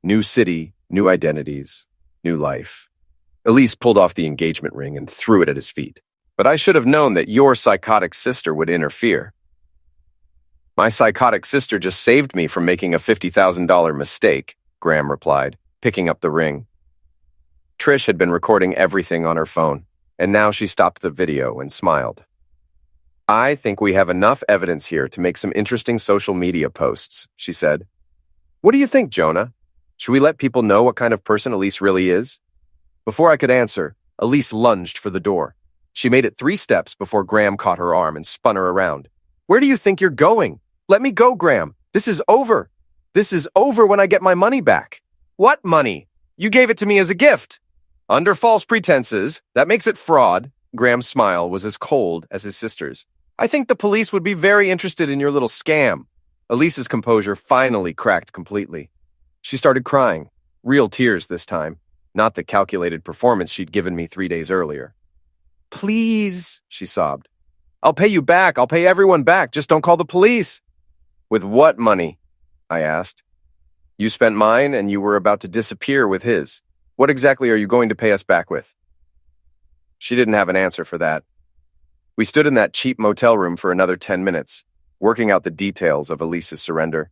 New city, new identities, new life." Elise pulled off the engagement ring and threw it at his feet. "But I should have known that your psychotic sister would interfere." "My psychotic sister just saved me from making a $50,000 mistake," Graham replied, picking up the ring. Trish had been recording everything on her phone, and now she stopped the video and smiled. "I think we have enough evidence here to make some interesting social media posts," she said. "What do you think, Jonah? Should we let people know what kind of person Elise really is?" Before I could answer, Elise lunged for the door. She made it 3 steps before Graham caught her arm and spun her around. "Where do you think you're going? Let me go, Graham. This is over. This is over when I get my money back." "What money? You gave it to me as a gift." "Under false pretenses. That makes it fraud." Graham's smile was as cold as his sister's. "I think the police would be very interested in your little scam." Elise's composure finally cracked completely. She started crying, real tears this time, not the calculated performance she'd given me 3 days earlier. "Please," she sobbed. "I'll pay you back. I'll pay everyone back. Just don't call the police." "With what money?" I asked. "You spent mine and you were about to disappear with his. What exactly are you going to pay us back with?" She didn't have an answer for that. We stood in that cheap motel room for another 10 minutes, working out the details of Elise's surrender.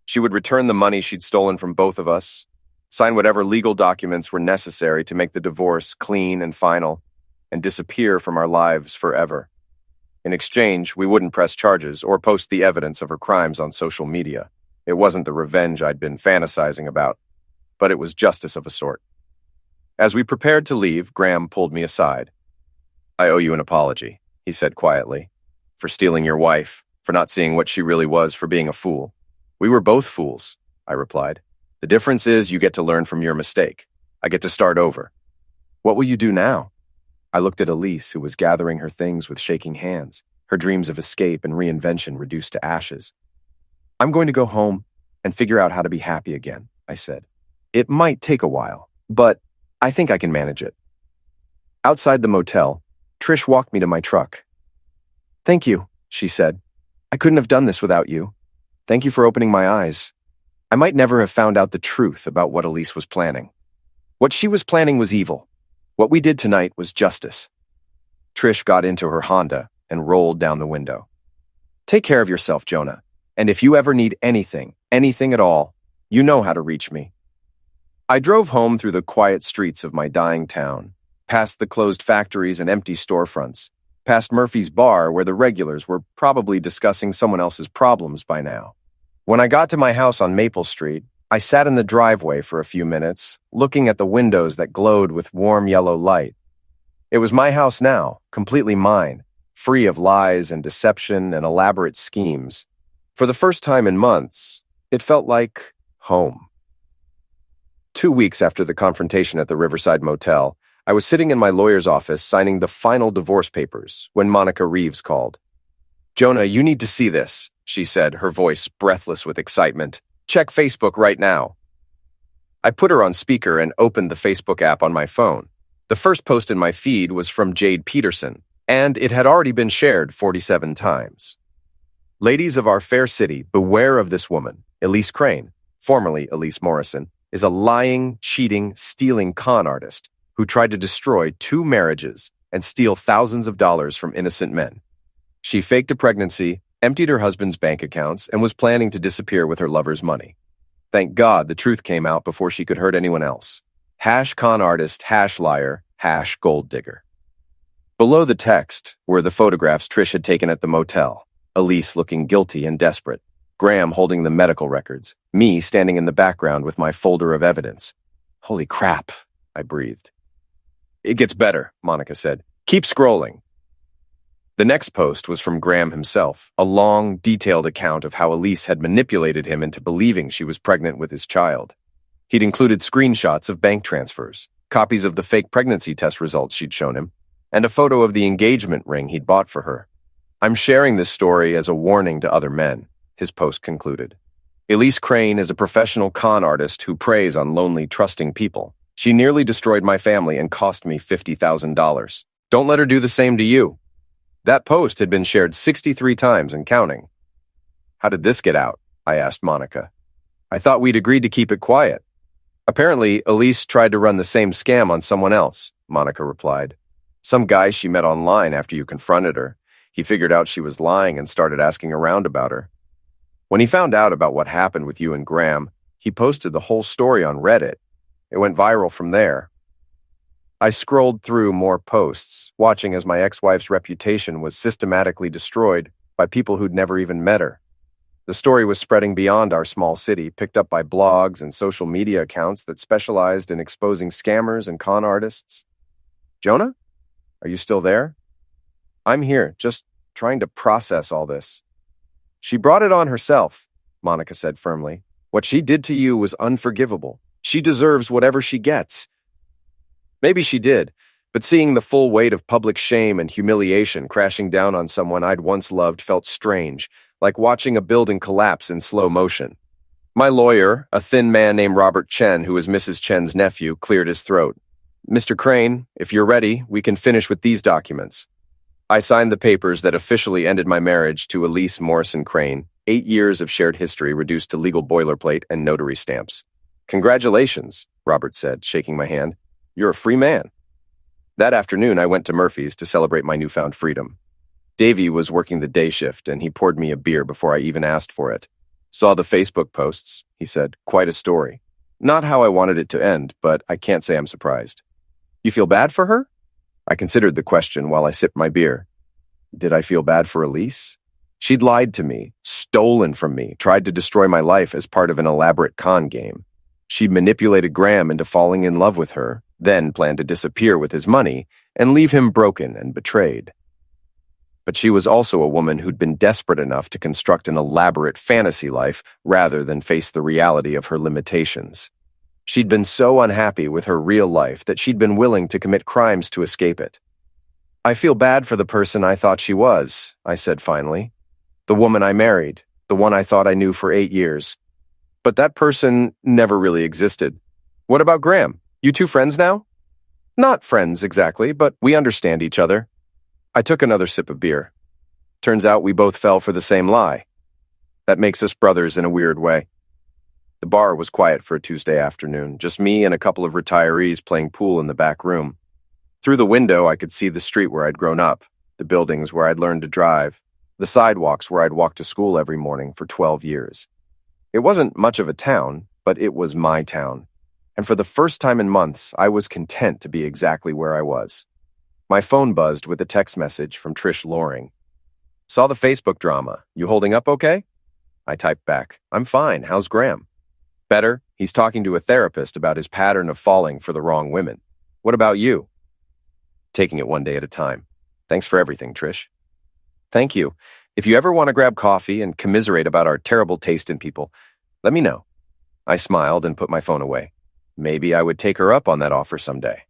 She would return the money she'd stolen from both of us, sign whatever legal documents were necessary to make the divorce clean and final, and disappear from our lives forever. In exchange, we wouldn't press charges or post the evidence of her crimes on social media. It wasn't the revenge I'd been fantasizing about, but it was justice of a sort. As we prepared to leave, Graham pulled me aside. "I owe you an apology," he said quietly, "for stealing your wife, for not seeing what she really was, for being a fool." "We were both fools," I replied. "The difference is you get to learn from your mistake. I get to start over." "What will you do now?" I looked at Elise, who was gathering her things with shaking hands, her dreams of escape and reinvention reduced to ashes. "I'm going to go home and figure out how to be happy again," I said. "It might take a while, but I think I can manage it." Outside the motel, Trish walked me to my truck. "Thank you," she said. "I couldn't have done this without you. Thank you for opening my eyes. I might never have found out the truth about what Elise was planning. What she was planning was evil. What we did tonight was justice." Trish got into her Honda and rolled down the window. "Take care of yourself, Jonah. And if you ever need anything at all, you know how to reach me." I drove home through the quiet streets of my dying town, past the closed factories and empty storefronts, past Murphy's bar where the regulars were probably discussing someone else's problems by now. When I got to my house on Maple Street, I sat in the driveway for a few minutes, looking at the windows that glowed with warm yellow light. It was my house now, completely mine, free of lies and deception and elaborate schemes. For the first time in months, it felt like home. 2 weeks after the confrontation at the Riverside Motel, I was sitting in my lawyer's office signing the final divorce papers when Monica Reeves called. "Jonah, you need to see this," she said, her voice breathless with excitement. "Check Facebook right now." I put her on speaker and opened the Facebook app on my phone. The first post in my feed was from Jade Peterson, and it had already been shared 47 times. "Ladies of our fair city, beware of this woman. Elise Crane, formerly Elise Morrison, is a lying, cheating, stealing con artist who tried to destroy 2 marriages and steal thousands of dollars from innocent men. She faked a pregnancy, emptied her husband's bank accounts, and was planning to disappear with her lover's money. Thank God the truth came out before she could hurt anyone else. #con artist, #liar, #gold digger." Below the text were the photographs Trish had taken at the motel, Elise looking guilty and desperate, Graham holding the medical records, me standing in the background with my folder of evidence. "Holy crap," I breathed. "It gets better," Monica said. "Keep scrolling." The next post was from Graham himself, a long, detailed account of how Elise had manipulated him into believing she was pregnant with his child. He'd included screenshots of bank transfers, copies of the fake pregnancy test results she'd shown him, and a photo of the engagement ring he'd bought for her. "I'm sharing this story as a warning to other men," his post concluded. "Elise Crane is a professional con artist who preys on lonely, trusting people. She nearly destroyed my family and cost me $50,000. Don't let her do the same to you." That post had been shared 63 times and counting. "How did this get out?" I asked Monica. "I thought we'd agreed to keep it quiet." "Apparently, Elise tried to run the same scam on someone else," Monica replied. "Some guy she met online after you confronted her. He figured out she was lying and started asking around about her. When he found out about what happened with you and Graham, he posted the whole story on Reddit. It went viral from there." I scrolled through more posts, watching as my ex-wife's reputation was systematically destroyed by people who'd never even met her. The story was spreading beyond our small city, picked up by blogs and social media accounts that specialized in exposing scammers and con artists. "Jonah? Are you still there?" "I'm here, just trying to process all this." "She brought it on herself," Monica said firmly. "What she did to you was unforgivable. She deserves whatever she gets." Maybe she did, but seeing the full weight of public shame and humiliation crashing down on someone I'd once loved felt strange, like watching a building collapse in slow motion. My lawyer, a thin man named Robert Chen, who was Mrs. Chen's nephew, cleared his throat. "Mr. Crane, if you're ready, we can finish with these documents." I signed the papers that officially ended my marriage to Elise Morrison Crane, 8 years of shared history reduced to legal boilerplate and notary stamps. "Congratulations," Robert said, shaking my hand. "You're a free man." That afternoon, I went to Murphy's to celebrate my newfound freedom. Davey was working the day shift, and he poured me a beer before I even asked for it. "Saw the Facebook posts," he said. "Quite a story. Not how I wanted it to end, but I can't say I'm surprised." "You feel bad for her?" I considered the question while I sipped my beer. Did I feel bad for Elise? She'd lied to me, stolen from me, tried to destroy my life as part of an elaborate con game. She'd manipulated Graham into falling in love with her, then planned to disappear with his money and leave him broken and betrayed. But she was also a woman who'd been desperate enough to construct an elaborate fantasy life rather than face the reality of her limitations. She'd been so unhappy with her real life that she'd been willing to commit crimes to escape it. "I feel bad for the person I thought she was," I said finally. "The woman I married, the one I thought I knew for 8 years. But that person never really existed. What about Graham? You two friends now?" "Not friends exactly, but we understand each other." I took another sip of beer. Turns out we both fell for the same lie. That makes us brothers in a weird way. The bar was quiet for a Tuesday afternoon, just me and a couple of retirees playing pool in the back room. Through the window, I could see the street where I'd grown up, the buildings where I'd learned to drive, the sidewalks where I'd walked to school every morning for 12 years. It wasn't much of a town, but it was my town. And for the first time in months, I was content to be exactly where I was. My phone buzzed with a text message from Trish Loring. "Saw the Facebook drama. You holding up okay?" I typed back, "I'm fine. How's Graham?" Better, he's talking to a therapist about his pattern of falling for the wrong women. What about you? Taking it one day at a time. Thanks for everything, Trish. Thank you. If you ever want to grab coffee and commiserate about our terrible taste in people, let me know. I smiled and put my phone away. Maybe I would take her up on that offer someday.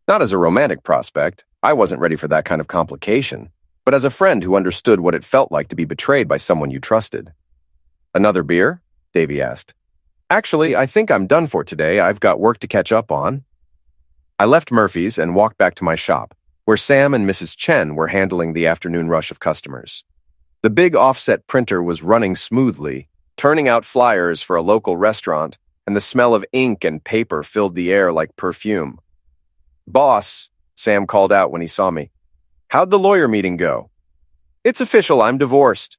Not as a romantic prospect. I wasn't ready for that kind of complication, but as a friend who understood what it felt like to be betrayed by someone you trusted. Another beer? Davy asked. Actually, I think I'm done for today. I've got work to catch up on. I left Murphy's and walked back to my shop, where Sam and Mrs. Chen were handling the afternoon rush of customers. The big offset printer was running smoothly, turning out flyers for a local restaurant, and the smell of ink and paper filled the air like perfume. Boss, Sam called out when he saw me. How'd the lawyer meeting go? It's official, I'm divorced.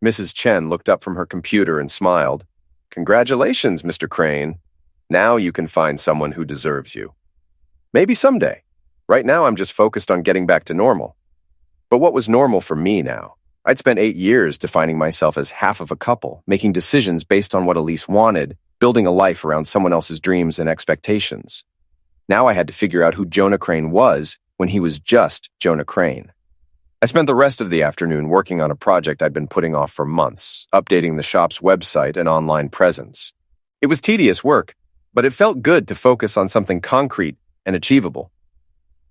Mrs. Chen looked up from her computer and smiled. Congratulations, Mr. Crane. Now you can find someone who deserves you. Maybe someday. Right now I'm just focused on getting back to normal. But what was normal for me now? I'd spent 8 years defining myself as half of a couple, making decisions based on what Elise wanted, building a life around someone else's dreams and expectations. Now I had to figure out who Jonah Crane was when he was just Jonah Crane. I spent the rest of the afternoon working on a project I'd been putting off for months, updating the shop's website and online presence. It was tedious work, but it felt good to focus on something concrete and achievable.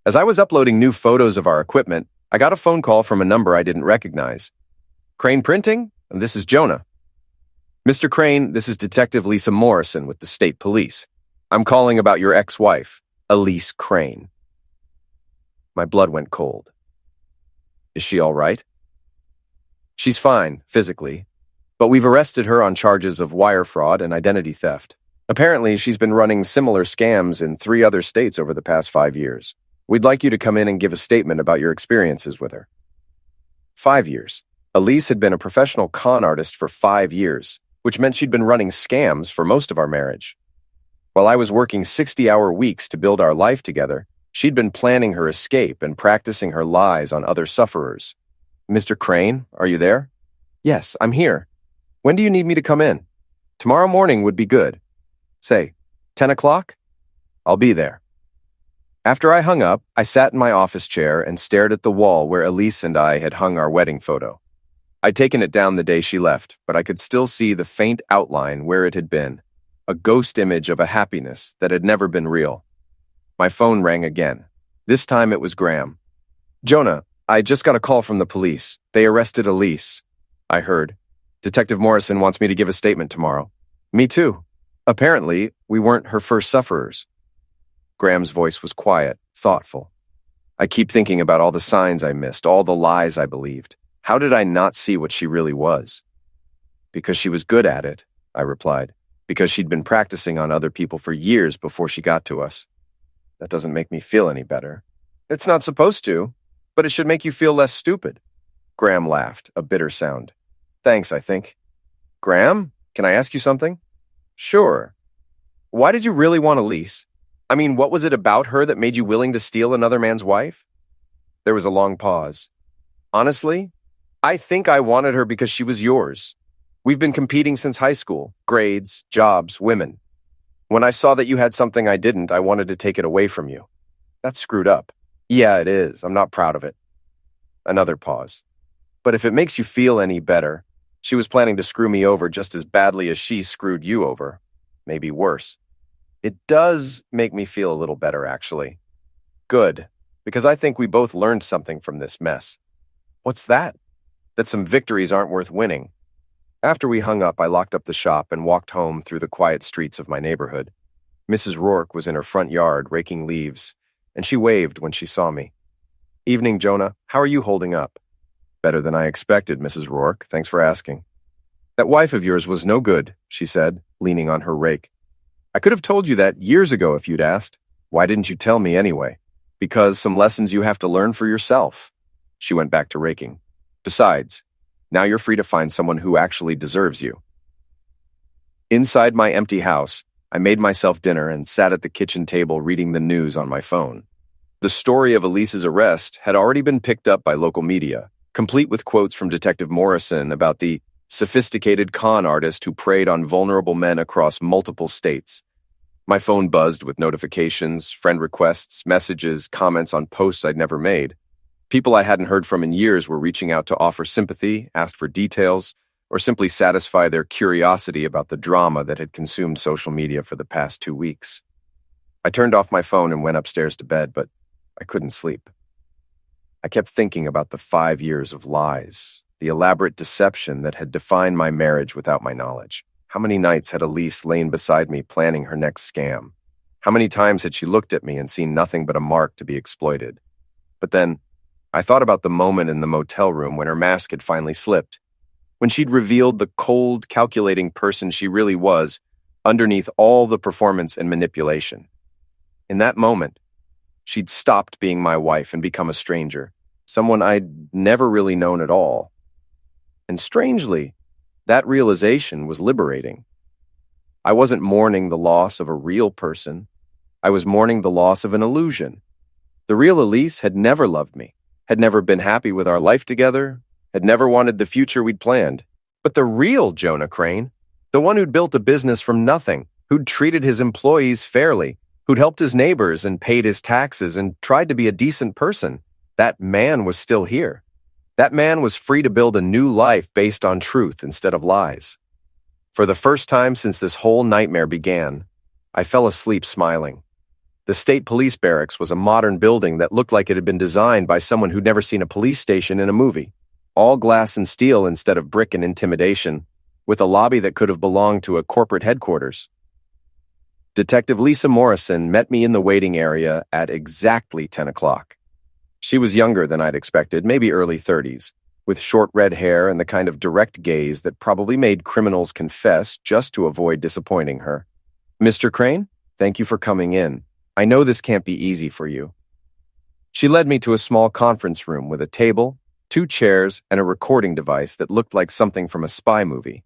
As I was uploading new photos of our equipment, I got a phone call from a number I didn't recognize. Crane Printing? This is Jonah. Mr. Crane, this is Detective Lisa Morrison with the State Police. I'm calling about your ex-wife, Elise Crane. My blood went cold. Is she all right? She's fine, physically, but we've arrested her on charges of wire fraud and identity theft. Apparently, she's been running similar scams in 3 other states over the past 5 years. We'd like you to come in and give a statement about your experiences with her. 5 years. Elise had been a professional con artist for 5 years, which meant she'd been running scams for most of our marriage. While I was working 60-hour weeks to build our life together, she'd been planning her escape and practicing her lies on other sufferers. Mr. Crane, are you there? Yes, I'm here. When do you need me to come in? Tomorrow morning would be good. Say, 10 o'clock? I'll be there. After I hung up, I sat in my office chair and stared at the wall where Elise and I had hung our wedding photo. I'd taken it down the day she left, but I could still see the faint outline where it had been, a ghost image of a happiness that had never been real. My phone rang again. This time it was Graham. Jonah, I just got a call from the police. They arrested Elise. I heard. Detective Morrison wants me to give a statement tomorrow. Me too. Apparently, we weren't her first sufferers. Graham's voice was quiet, thoughtful. I keep thinking about all the signs I missed, all the lies I believed. How did I not see what she really was? Because she was good at it, I replied. Because she'd been practicing on other people for years before she got to us. That doesn't make me feel any better. It's not supposed to, but it should make you feel less stupid. Graham laughed, a bitter sound. Thanks, I think. Graham, can I ask you something? Sure. Why did you really want Elise? I mean, what was it about her that made you willing to steal another man's wife? There was a long pause. Honestly, I think I wanted her because she was yours. We've been competing since high school. Grades, jobs, women. When I saw that you had something I didn't, I wanted to take it away from you. That's screwed up. Yeah, it is. I'm not proud of it. Another pause. But if it makes you feel any better, she was planning to screw me over just as badly as she screwed you over. Maybe worse. It does make me feel a little better, actually. Good, because I think we both learned something from this mess. What's that? That some victories aren't worth winning. After we hung up, I locked up the shop and walked home through the quiet streets of my neighborhood. Mrs. Rourke was in her front yard raking leaves, and she waved when she saw me. Evening, Jonah. How are you holding up? Better than I expected, Mrs. Rourke. Thanks for asking. That wife of yours was no good, she said, leaning on her rake. I could have told you that years ago if you'd asked. Why didn't you tell me anyway? Because some lessons you have to learn for yourself. She went back to raking. Besides, now you're free to find someone who actually deserves you. Inside my empty house, I made myself dinner and sat at the kitchen table reading the news on my phone. The story of Elise's arrest had already been picked up by local media, complete with quotes from Detective Morrison about the sophisticated con artist who preyed on vulnerable men across multiple states. My phone buzzed with notifications, friend requests, messages, comments on posts I'd never made. People I hadn't heard from in years were reaching out to offer sympathy, ask for details, or simply satisfy their curiosity about the drama that had consumed social media for the past 2 weeks. I turned off my phone and went upstairs to bed, but I couldn't sleep. I kept thinking about the 5 years of lies, the elaborate deception that had defined my marriage without my knowledge. How many nights had Elise lain beside me planning her next scam? How many times had she looked at me and seen nothing but a mark to be exploited? But then, I thought about the moment in the motel room when her mask had finally slipped, when she'd revealed the cold, calculating person she really was underneath all the performance and manipulation. In that moment, she'd stopped being my wife and become a stranger, someone I'd never really known at all. And strangely, that realization was liberating. I wasn't mourning the loss of a real person. I was mourning the loss of an illusion. The real Elise had never loved me, had never been happy with our life together, had never wanted the future we'd planned. But the real Jonah Crane, the one who'd built a business from nothing, who'd treated his employees fairly, who'd helped his neighbors and paid his taxes and tried to be a decent person, that man was still here. That man was free to build a new life based on truth instead of lies. For the first time since this whole nightmare began, I fell asleep smiling. The state police barracks was a modern building that looked like it had been designed by someone who'd never seen a police station in a movie. All glass and steel instead of brick and intimidation, with a lobby that could have belonged to a corporate headquarters. Detective Lisa Morrison met me in the waiting area at exactly 10 o'clock. She was younger than I'd expected, maybe early 30s, with short red hair and the kind of direct gaze that probably made criminals confess just to avoid disappointing her. "Mr. Crane, thank you for coming in. I know this can't be easy for you." She led me to a small conference room with a table, 2 chairs, and a recording device that looked like something from a spy movie.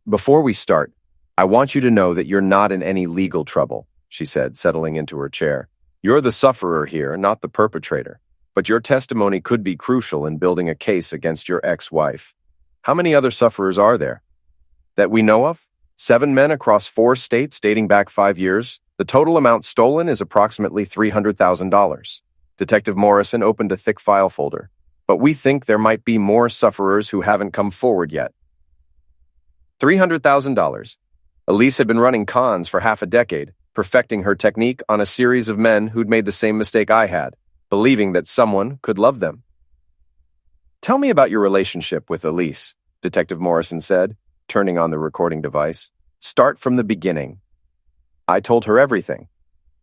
"Before we start, I want you to know that you're not in any legal trouble," she said, settling into her chair. "You're the sufferer here, not the perpetrator, but your testimony could be crucial in building a case against your ex-wife. How many other sufferers are there? That we know of? 7 men across 4 states dating back 5 years. The total amount stolen is approximately $300,000. Detective Morrison opened a thick file folder. But we think there might be more sufferers who haven't come forward yet. $300,000. Elise had been running cons for half a decade, perfecting her technique on a series of men who'd made the same mistake I had, believing that someone could love them. "Tell me about your relationship with Elise," Detective Morrison said, turning on the recording device. "Start from the beginning." I told her everything.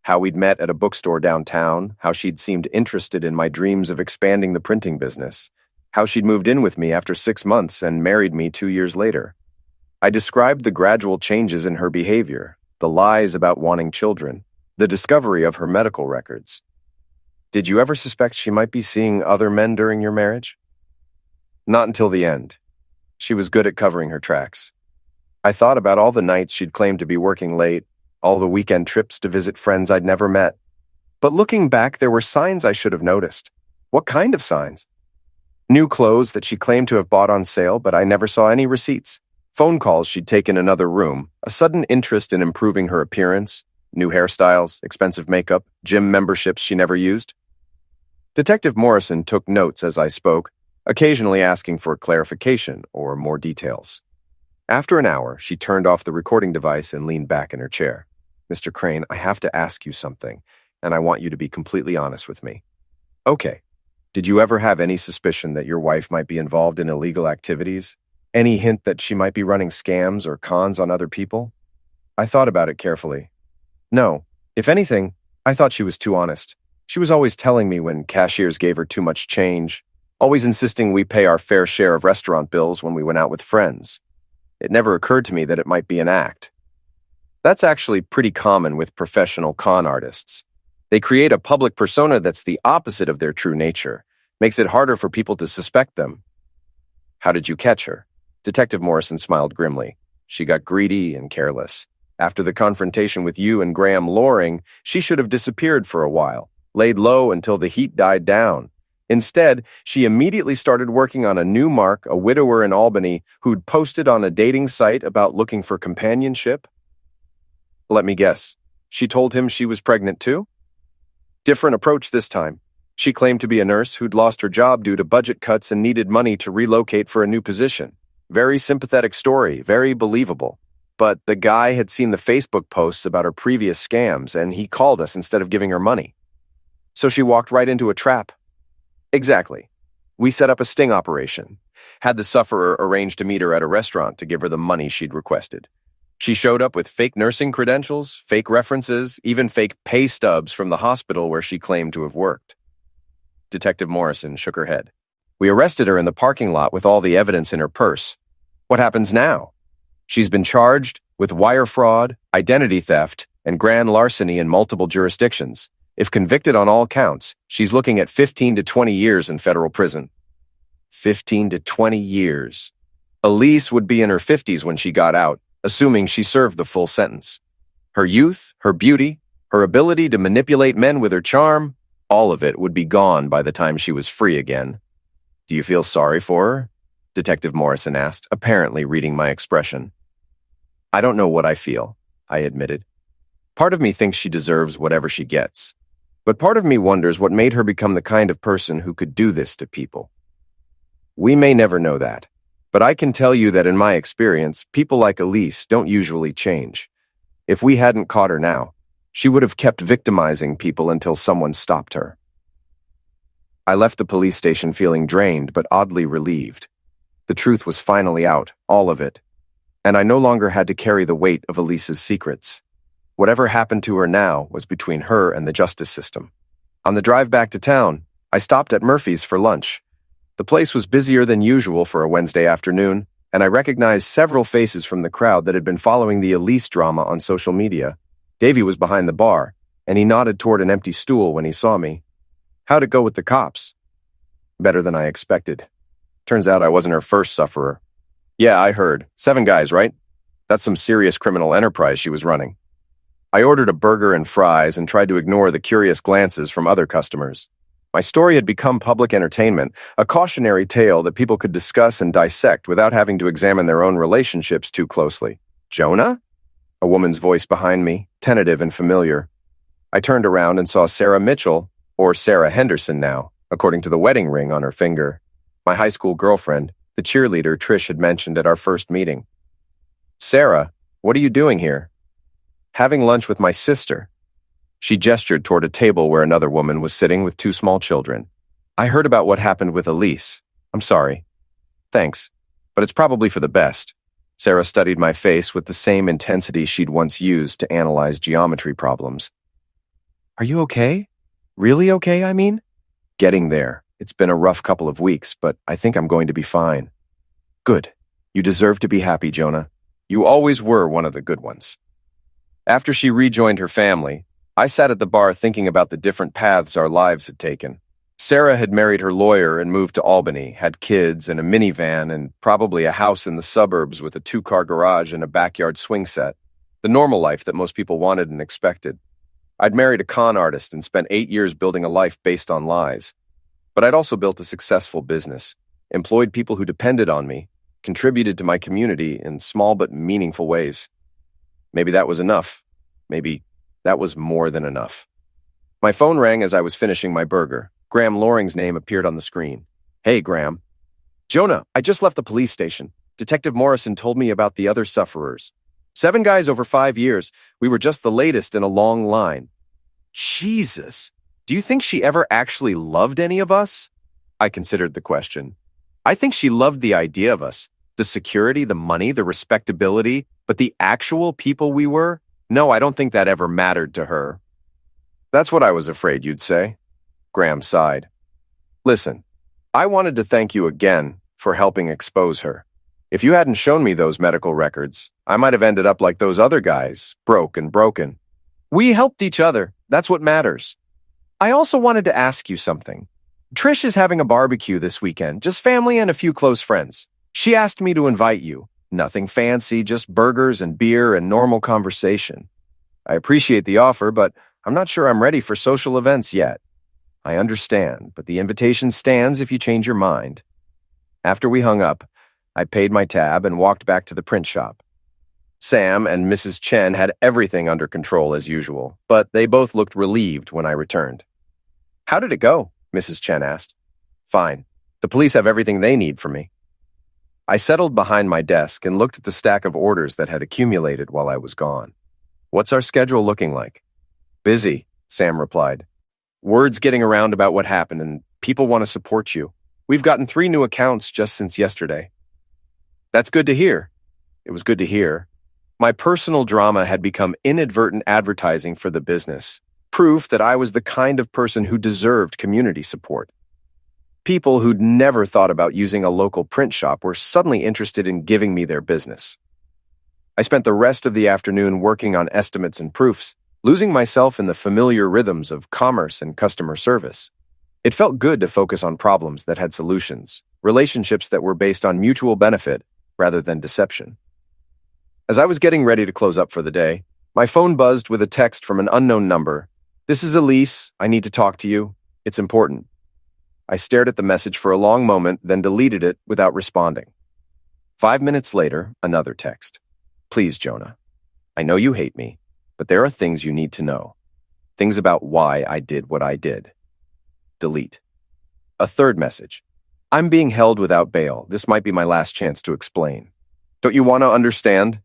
How we'd met at a bookstore downtown, how she'd seemed interested in my dreams of expanding the printing business, how she'd moved in with me after 6 months and married me 2 years later. I described the gradual changes in her behavior, the lies about wanting children, the discovery of her medical records. "Did you ever suspect she might be seeing other men during your marriage?" "Not until the end. She was good at covering her tracks. I thought about all the nights she'd claimed to be working late, all the weekend trips to visit friends I'd never met. But looking back, there were signs I should have noticed. What kind of signs? New clothes that she claimed to have bought on sale, but I never saw any receipts. Phone calls she'd taken in another room, a sudden interest in improving her appearance, new hairstyles, expensive makeup, gym memberships she never used." Detective Morrison took notes as I spoke, occasionally asking for clarification or more details. After an hour, she turned off the recording device and leaned back in her chair. "Mr. Crane, I have to ask you something, and I want you to be completely honest with me." "Okay. Did you ever have any suspicion that your wife might be involved in illegal activities? Any hint that she might be running scams or cons on other people?" I thought about it carefully. "No. If anything, I thought she was too honest. She was always telling me when cashiers gave her too much change, always insisting we pay our fair share of restaurant bills when we went out with friends. It never occurred to me that it might be an act. That's actually pretty common with professional con artists. They create a public persona that's the opposite of their true nature, makes it harder for people to suspect them." "How did you catch her?" Detective Morrison smiled grimly. "She got greedy and careless. After the confrontation with you and Graham Loring, she should have disappeared for a while, laid low until the heat died down. Instead, she immediately started working on a new Mark, a widower in Albany, who'd posted on a dating site about looking for companionship. Let me guess. She told him she was pregnant too? Different approach this time. She claimed to be a nurse who'd lost her job due to budget cuts and needed money to relocate for a new position. Very sympathetic story, very believable. But the guy had seen the Facebook posts about her previous scams, and he called us instead of giving her money. So she walked right into a trap. Exactly. We set up a sting operation. Had the sufferer arrange to meet her at a restaurant to give her the money she'd requested. She showed up with fake nursing credentials, fake references, even fake pay stubs from the hospital where she claimed to have worked. Detective Morrison shook her head. We arrested her in the parking lot with all the evidence in her purse. What happens now? She's been charged with wire fraud, identity theft, and grand larceny in multiple jurisdictions. If convicted on all counts, she's looking at 15 to 20 years in federal prison. 15 to 20 years. Elise would be in her 50s when she got out, assuming she served the full sentence. Her youth, her beauty, her ability to manipulate men with her charm, all of it would be gone by the time she was free again. Do you feel sorry for her? Detective Morrison asked, apparently reading my expression. I don't know what I feel, I admitted. Part of me thinks she deserves whatever she gets. But part of me wonders what made her become the kind of person who could do this to people. We may never know that, but I can tell you that in my experience, people like Elise don't usually change. If we hadn't caught her now, she would have kept victimizing people until someone stopped her. I left the police station feeling drained but oddly relieved. The truth was finally out, all of it, and I no longer had to carry the weight of Elise's secrets. Whatever happened to her now was between her and the justice system. On the drive back to town, I stopped at Murphy's for lunch. The place was busier than usual for a Wednesday afternoon, and I recognized several faces from the crowd that had been following the Elise drama on social media. Davy was behind the bar, and he nodded toward an empty stool when he saw me. How'd it go with the cops? Better than I expected. Turns out I wasn't her first sufferer. Yeah, I heard. 7 guys, right? That's some serious criminal enterprise she was running. I ordered a burger and fries and tried to ignore the curious glances from other customers. My story had become public entertainment, a cautionary tale that people could discuss and dissect without having to examine their own relationships too closely. Jonah? A woman's voice behind me, tentative and familiar. I turned around and saw Sarah Mitchell, or Sarah Henderson now, according to the wedding ring on her finger. My high school girlfriend, the cheerleader Trish had mentioned at our first meeting. Sarah, what are you doing here? Having lunch with my sister. She gestured toward a table where another woman was sitting with 2 small children. I heard about what happened with Elise. I'm sorry. Thanks, but it's probably for the best. Sarah studied my face with the same intensity she'd once used to analyze geometry problems. Are you okay? Really okay, I mean? Getting there. It's been a rough couple of weeks, but I think I'm going to be fine. Good. You deserve to be happy, Jonah. You always were one of the good ones. After she rejoined her family, I sat at the bar thinking about the different paths our lives had taken. Sarah had married her lawyer and moved to Albany, had kids and a minivan and probably a house in the suburbs with a 2-car garage and a backyard swing set. The normal life that most people wanted and expected. I'd married a con artist and spent 8 years building a life based on lies. But I'd also built a successful business, employed people who depended on me, contributed to my community in small but meaningful ways. Maybe that was enough. Maybe that was more than enough. My phone rang as I was finishing my burger. Graham Loring's name appeared on the screen. Hey, Graham. Jonah, I just left the police station. Detective Morrison told me about the other sufferers. 7 guys over 5 years. We were just the latest in a long line. Jesus. Do you think she ever actually loved any of us? I considered the question. I think she loved the idea of us. The security, the money, the respectability, but the actual people we were? No, I don't think that ever mattered to her. That's what I was afraid you'd say. Graham sighed. Listen, I wanted to thank you again for helping expose her. If you hadn't shown me those medical records, I might have ended up like those other guys, broke and broken. We helped each other. That's what matters. I also wanted to ask you something. Trish is having a barbecue this weekend, just family and a few close friends. She asked me to invite you. Nothing fancy, just burgers and beer and normal conversation. I appreciate the offer, but I'm not sure I'm ready for social events yet. I understand, but the invitation stands if you change your mind. After we hung up, I paid my tab and walked back to the print shop. Sam and Mrs. Chen had everything under control as usual, but they both looked relieved when I returned. "How did it go?" Mrs. Chen asked. "Fine. The police have everything they need from me." I settled behind my desk and looked at the stack of orders that had accumulated while I was gone. "What's our schedule looking like?" "Busy," Sam replied. "Word's getting around about what happened, and people want to support you. We've gotten 3 new accounts just since yesterday." "That's good to hear." It was good to hear. My personal drama had become inadvertent advertising for the business, proof that I was the kind of person who deserved community support. People who'd never thought about using a local print shop were suddenly interested in giving me their business. I spent the rest of the afternoon working on estimates and proofs, losing myself in the familiar rhythms of commerce and customer service. It felt good to focus on problems that had solutions, relationships that were based on mutual benefit rather than deception. As I was getting ready to close up for the day, my phone buzzed with a text from an unknown number. "This is Elise. I need to talk to you. It's important." I stared at the message for a long moment, then deleted it without responding. 5 minutes later, another text. "Please, Jonah. I know you hate me, but there are things you need to know. Things about why I did what I did." Delete. A third message. "I'm being held without bail. This might be my last chance to explain. Don't you want to understand?"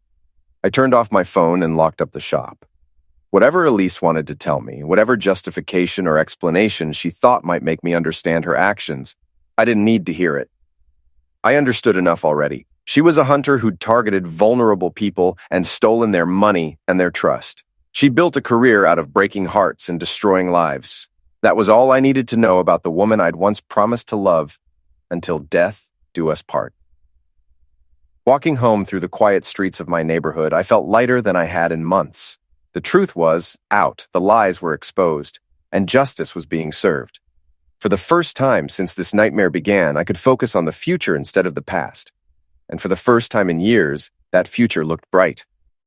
I turned off my phone and locked up the shop. Whatever Elise wanted to tell me, whatever justification or explanation she thought might make me understand her actions, I didn't need to hear it. I understood enough already. She was a hunter who'd targeted vulnerable people and stolen their money and their trust. She built a career out of breaking hearts and destroying lives. That was all I needed to know about the woman I'd once promised to love until death do us part. Walking home through the quiet streets of my neighborhood, I felt lighter than I had in months. The truth was out, the lies were exposed, and justice was being served. For the first time since this nightmare began, I could focus on the future instead of the past. And for the first time in years, that future looked bright.